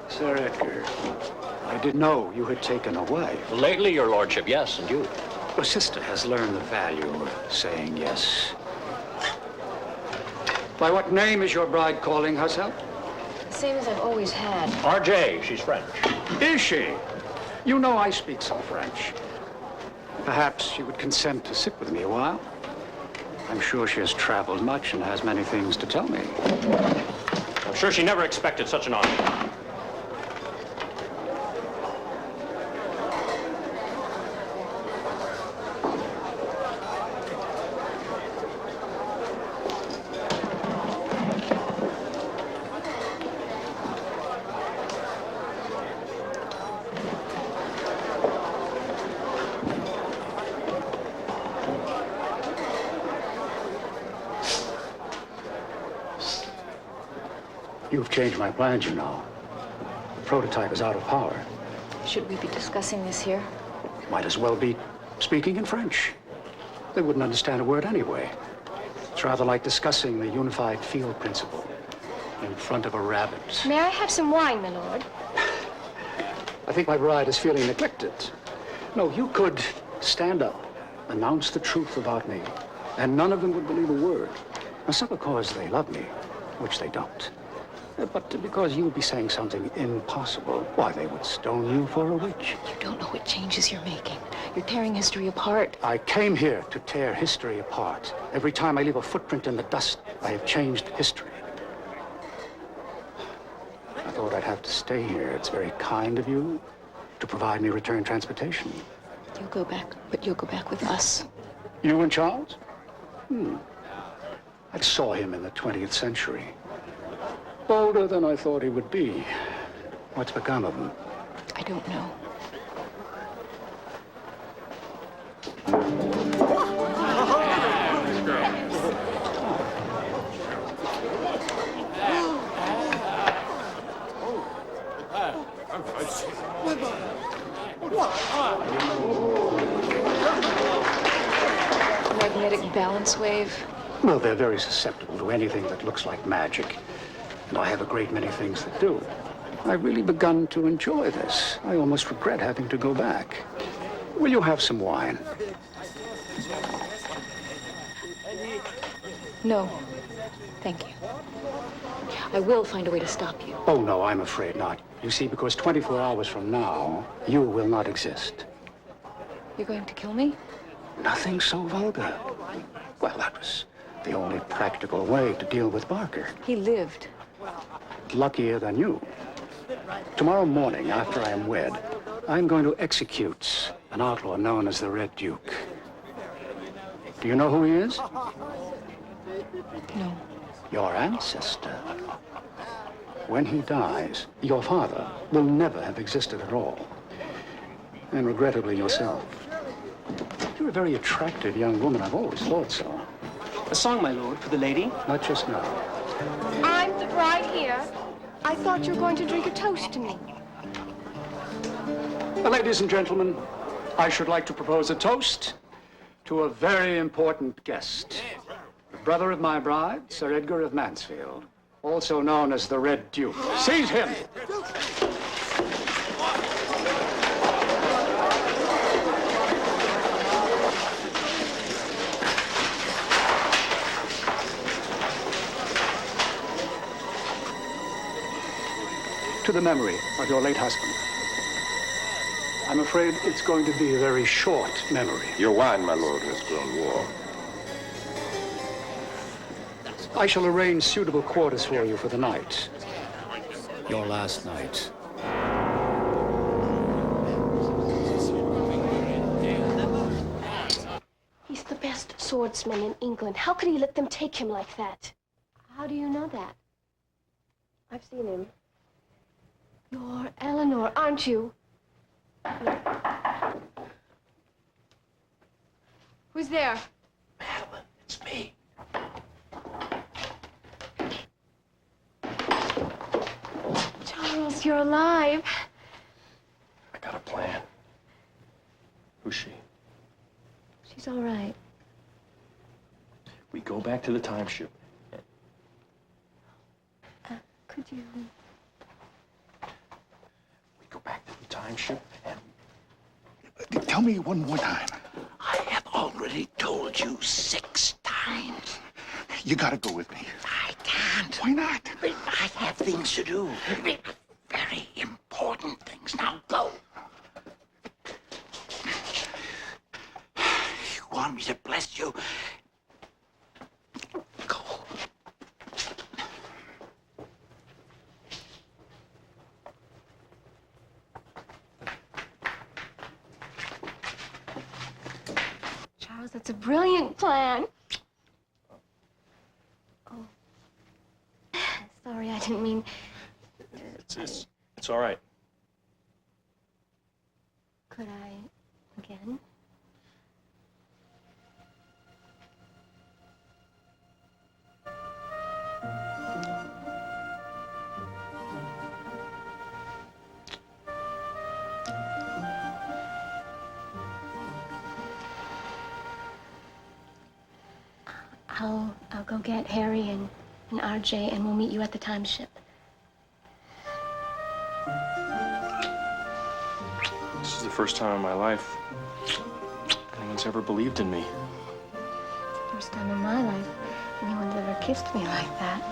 Sir Edgar, I didn't know you had taken a wife. Lately, your lordship, yes, and you. Your sister has learned the value of saying yes. By what name is your bride calling herself? The same as I've always had. R.J., she's French. Is she? You know I speak some French. Perhaps she would consent to sit with me a while. I'm sure she has traveled much and has many things to tell me. I'm sure she never expected such an honor. You've changed my plans, you know. The prototype is out of power. Should we be discussing this here? Might as well be speaking in French. They wouldn't understand a word anyway. It's rather like discussing the unified field principle in front of a rabbit. May I have some wine, my lord? I think my bride is feeling neglected. No, you could stand up, announce the truth about me, and none of them would believe a word. Now, not because they love me, which they don't, but because you would be saying something impossible. Why, they would stone you for a witch. You don't know what changes you're making. You're tearing history apart. I came here to tear history apart. Every time I leave a footprint in the dust, I have changed history. I thought I'd have to stay here. It's very kind of you to provide me return transportation. You'll go back, but you'll go back with us. You and Charles? I saw him in the 20th century. Older than I thought he would be. What's become of him? I don't know. Magnetic balance wave. Well, they're very susceptible to anything that looks like magic. And I have a great many things that do. I've really begun to enjoy this. I almost regret having to go back. Will you have some wine? No, thank you. I will find a way to stop you. Oh, no, I'm afraid not. You see, because 24 hours from now, you will not exist. You're going to kill me? Nothing so vulgar. Well, that was the only practical way to deal with Barker. He lived. Luckier than you. Tomorrow morning, after I am wed, I'm going to execute an outlaw known as the Red Duke. Do you know who he is? No. Your ancestor. When he dies, your father will never have existed at all. And regrettably yourself. You're a very attractive young woman. I've always thought so. A song, my lord, for the lady? Not just now. I'm the bride here. I thought you were going to drink a toast to me. Ladies and gentlemen, I should like to propose a toast to a very important guest. The brother of my bride, Sir Edgar of Mansfield, also known as the Red Duke. Seize him! To the memory of your late husband. I'm afraid it's going to be a very short memory. Your wine, my lord, has grown warm. I shall arrange suitable quarters for you for the night. Your last night. He's the best swordsman in England. How could he let them take him like that? How do you know that? I've seen him. You're Eleanor, aren't you? Who's there? Charles, you're alive. I got a plan. Who's she? She's all right. We go back to the time ship. Could you? We go back to the time ship and... Tell me one more time. I have already told you 6 times. You gotta go with me. I can't. Why not? I have things to do. Very important things. Now go. You want me to bless you? Go. Charles, that's a brilliant plan. Oh. Sorry, I didn't mean... It's all right. Could I again? I'll go get Harry and RJ, and we'll meet you at the time ship. This is the first time in my life anyone's ever believed in me. First time in my life anyone's ever kissed me like that.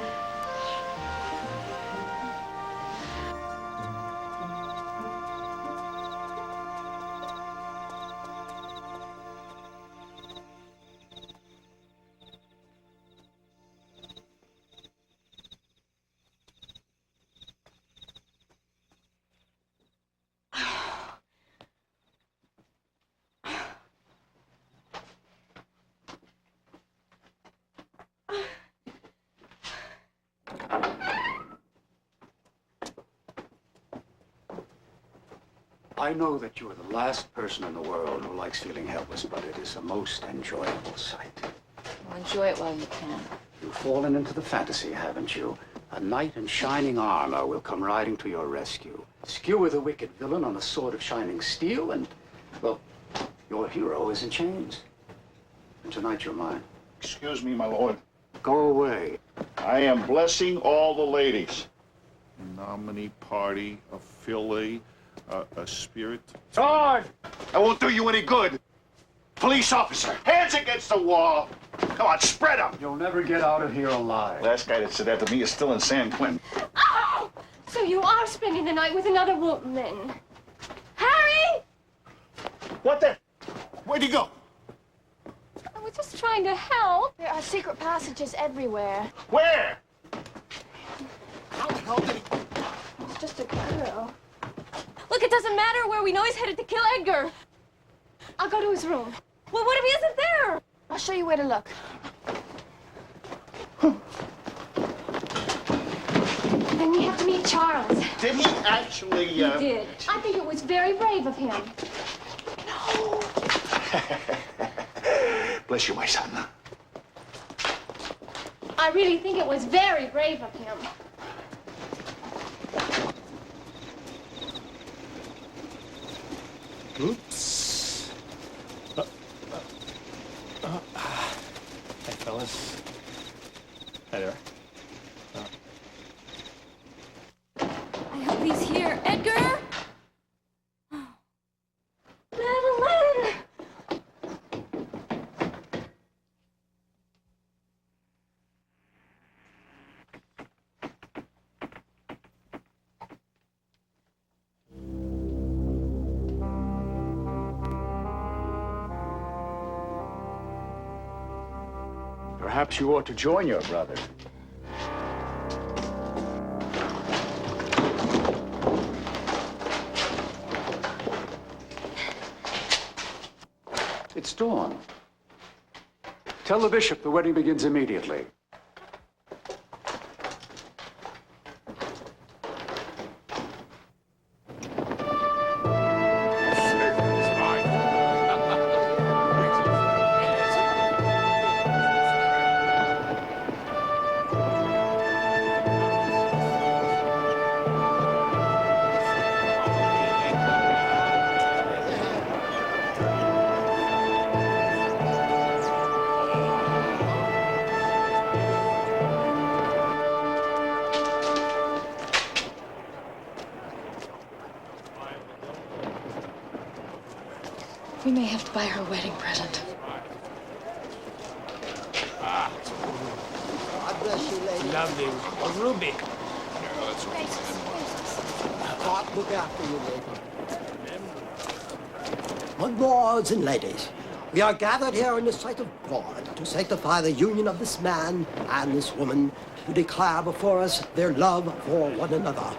I know that you are the last person in the world who likes feeling helpless, but it is a most enjoyable sight. Well, enjoy it while you can. You've fallen into the fantasy, haven't you? A knight in shining armor will come riding to your rescue. Skewer the wicked villain on a sword of shining steel, and, well, your hero is in chains. And tonight you're mine. Excuse me, my lord. Go away. I am blessing all the ladies. Nominee party, a filly, a spirit. Sword! That won't do you any good. Police officer, hands against the wall. Come on, spread them. You'll never get out of here alive. Last guy that said that to me is still in San Quentin. Oh! So you are spending the night with another woman. Harry! What the? Where'd he go? I was just trying to help. There are secret passages everywhere. Where? How the hell did he... It's just a girl. Look, it doesn't matter where we know he's headed to kill Edgar. I'll go to his room. Well, what if he isn't there? I'll show you where to look. Then we have to meet Charles. Did he actually, He did. I think it was very brave of him. No. Bless you, my son. I really think it was very brave of him. Oops. Hey, fellas. Hi there. I hope he's here. Edgar? Madeleine! Perhaps you ought to join your brother. It's dawn. Tell the bishop the wedding begins immediately. We may have to buy her a wedding present. God bless you, lady. Lovely. A ruby. God look after you, lady. My lords and ladies, we are gathered here in the sight of God to sanctify the union of this man and this woman, to declare before us their love for one another.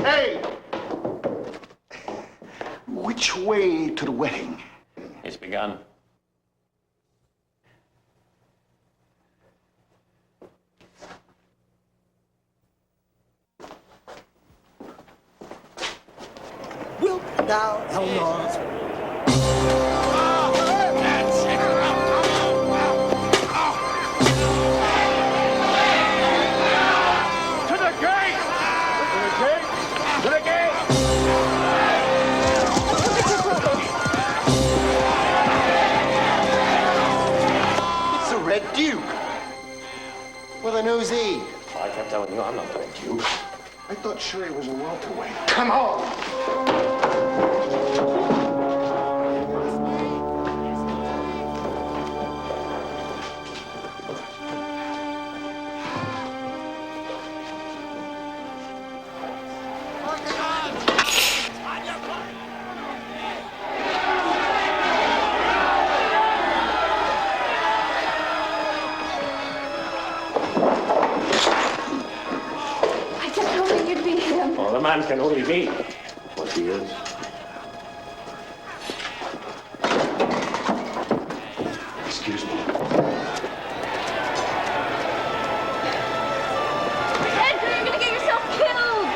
Hey! Which way to the wedding? It's begun. Wilt thou, Eleanor? To the gate! To the gate! To the gate! It's the Red Duke. Well, then who's he? I kept telling you I'm not the Red Duke. I thought Sherry was a welterweight. Come on! I kept hoping you'd be him. Well, the man can only be what he is. Excuse me. Edgar, you're gonna get yourself killed!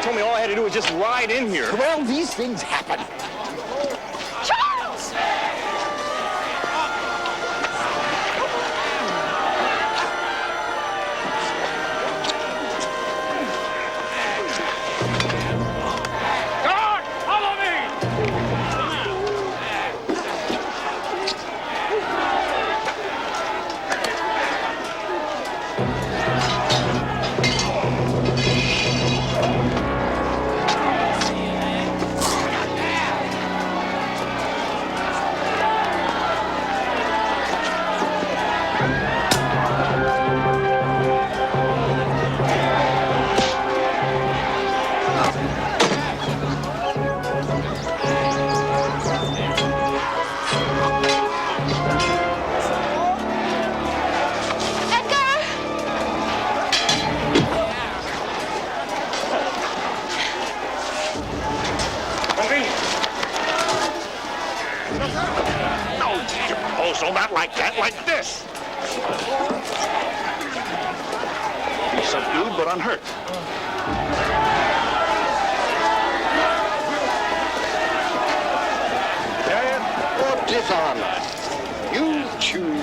Told me all I had to do was just ride in here. Well, these things happen. Charles! Guard! Follow me! Boessow, not like that, like this. He's subdued but unhurt. Or dishonor. You choose.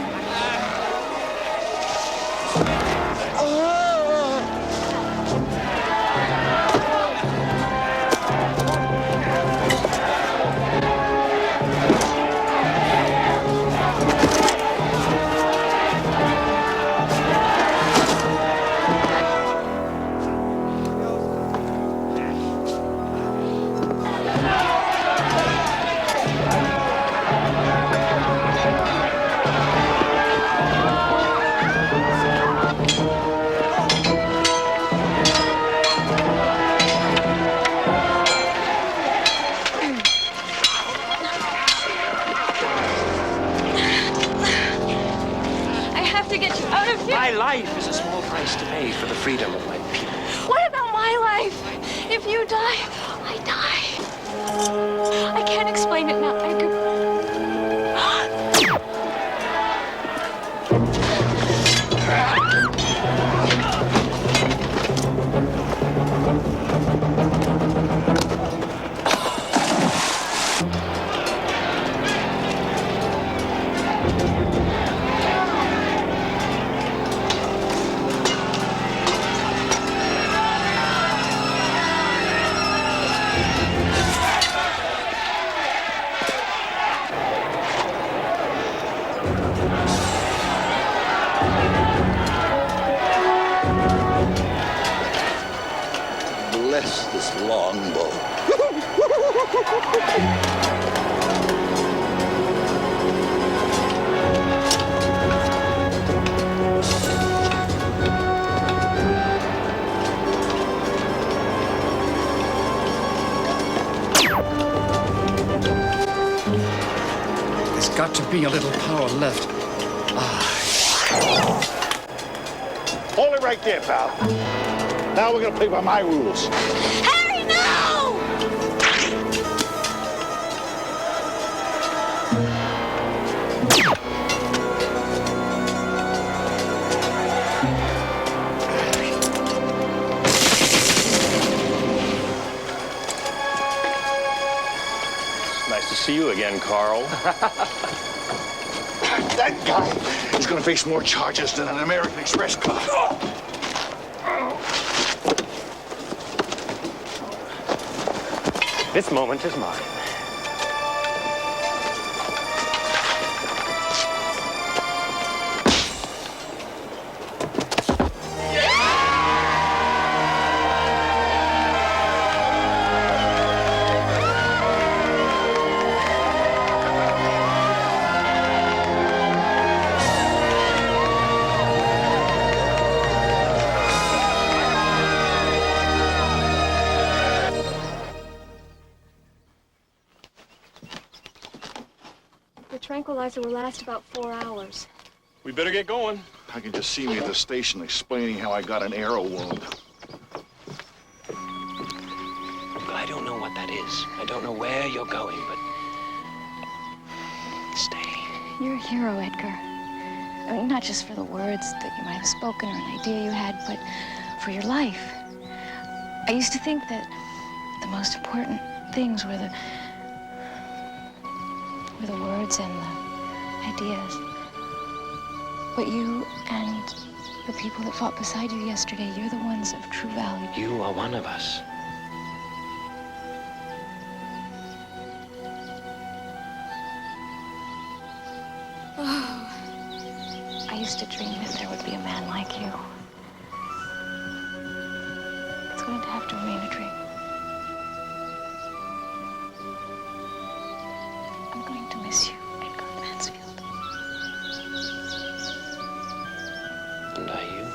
My life is a small price to pay for the freedom of my people. What about my life? If you die, I die. I can't explain it now, Edgar. bless this long bow. There's got to be a little power left. Hold it right there, pal. Now we're gonna play by my rules. Harry, no! Nice to see you again, Carl. That guy is gonna face more charges than an American Express car. This moment is mine. Tranquilizer will last about 4 hours. We better get going. I can just see me at the station explaining how I got an arrow wound. I don't know what that is. I don't know where you're going, but stay. You're a hero, Edgar. I mean, not just for the words that you might have spoken or an idea you had, but for your life. I used to think that the most important things were the words and the ideas. But you and the people that fought beside you yesterday, you're the ones of true value. You are one of us. Oh, I used to dream that there would be a man like you. It's going to have to remain a dream. I'm going to miss you, Edgar Mansfield. And are you?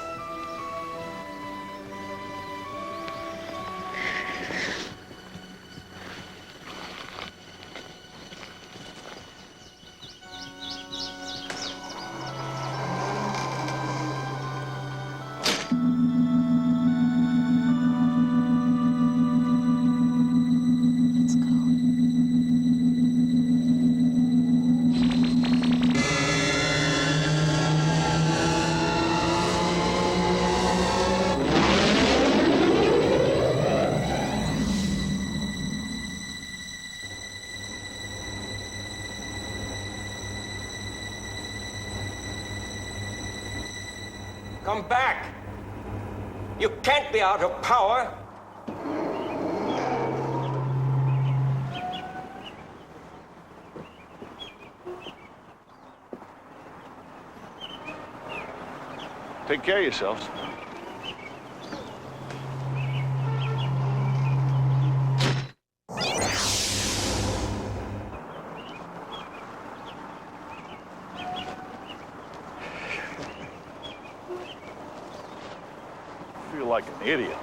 Come back! You can't be out of power! Take care of yourselves. I feel like an idiot.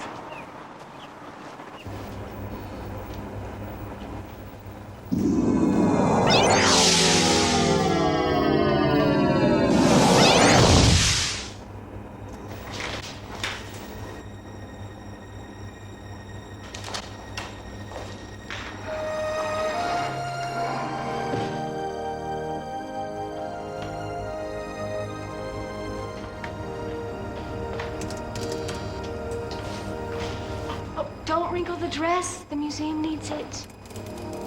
Don't wrinkle the dress. The museum needs it.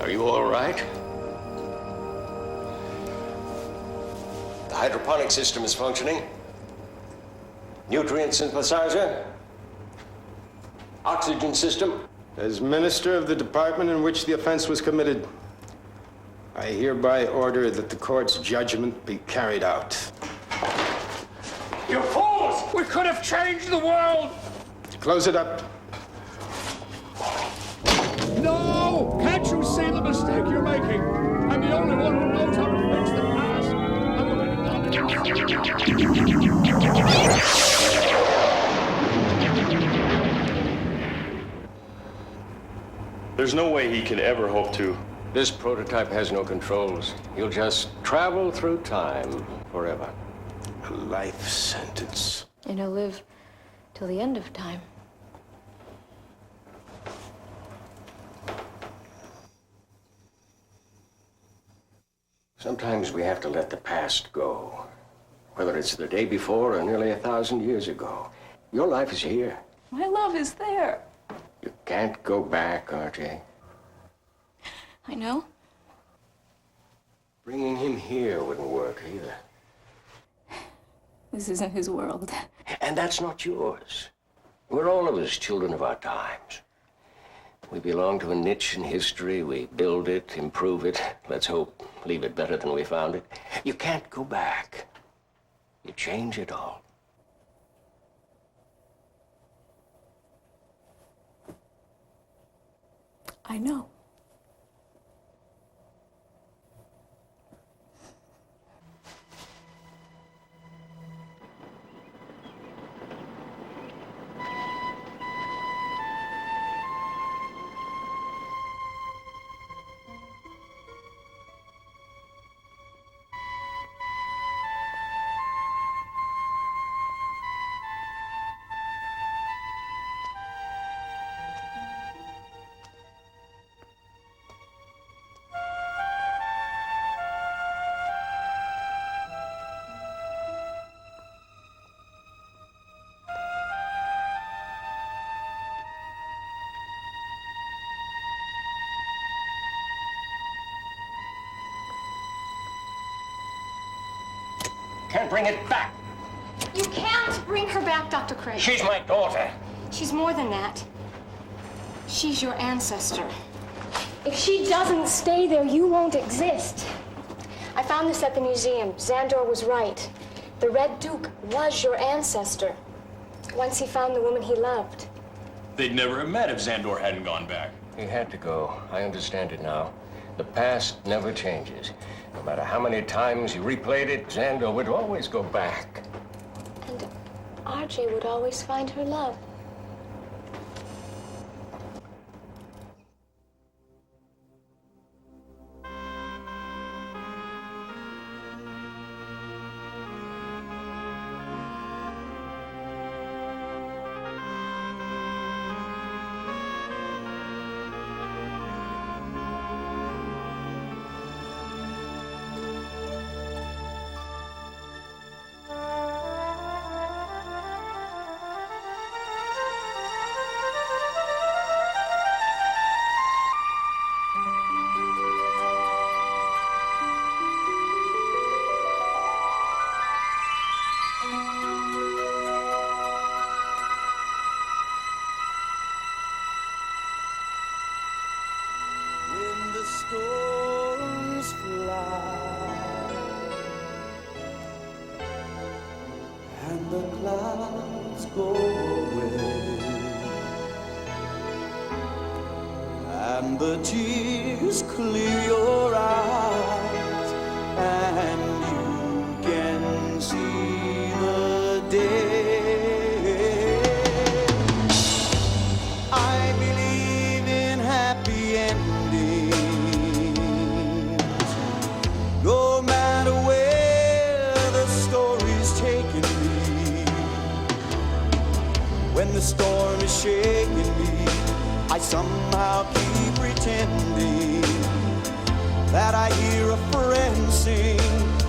Are you all right? The hydroponic system is functioning. Nutrient synthesizer. Oxygen system. As minister of the department in which the offense was committed, I hereby order that the court's judgment be carried out. You fools! We could have changed the world! Close it up. No! Can't you see the mistake you're making? I'm the only one who knows how to fix the past. I'm already done There's no way he could ever hope to. This prototype has no controls. You'll just travel through time forever. A life sentence. And he'll live till the end of time. Sometimes we have to let the past go. Whether it's the day before or nearly 1,000 years ago. Your life is here. My love is there. You can't go back, RJ. I know. Bringing him here wouldn't work either. This isn't his world. And that's not yours. We're all of us children of our times. We belong to a niche in history. We build it, improve it. Let's hope, leave it better than we found it. You can't go back. You change it all. I know. Can't bring it back. You can't bring her back, Dr. Craig. She's my daughter. She's more than that. She's your ancestor. If she doesn't stay there, you won't exist. I found this at the museum. Zandor was right. The Red Duke was your ancestor. Once he found the woman he loved. They'd never have met if Zandor hadn't gone back. He had to go. I understand it now. The past never changes. No matter how many times you replayed it, Zandor would always go back. And RJ would always find her love. And the tears clear your eyes, and you can see the day. I believe in happy endings, no matter where the story's taking me. When the storm is shaking me, I somehow keep pretending that I hear a friend sing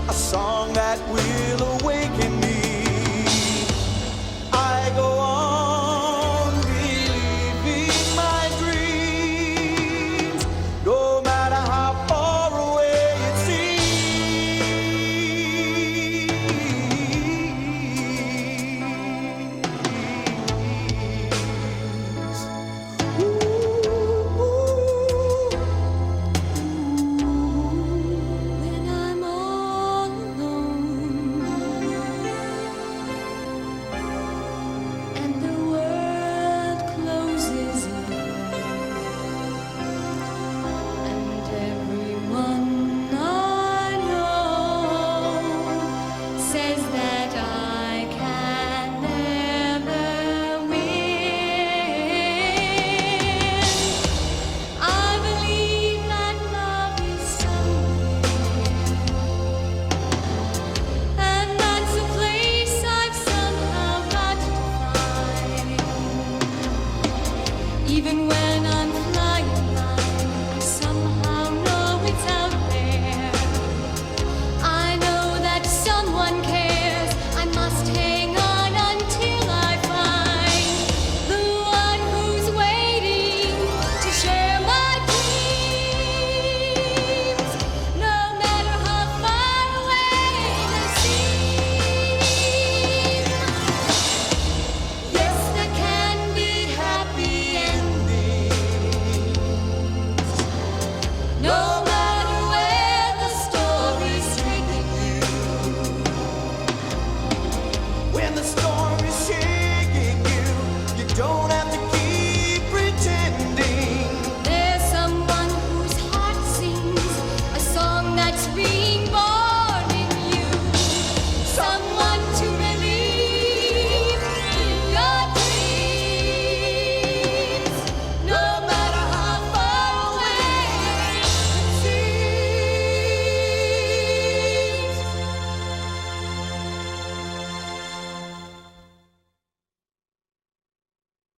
a song that will awaken me.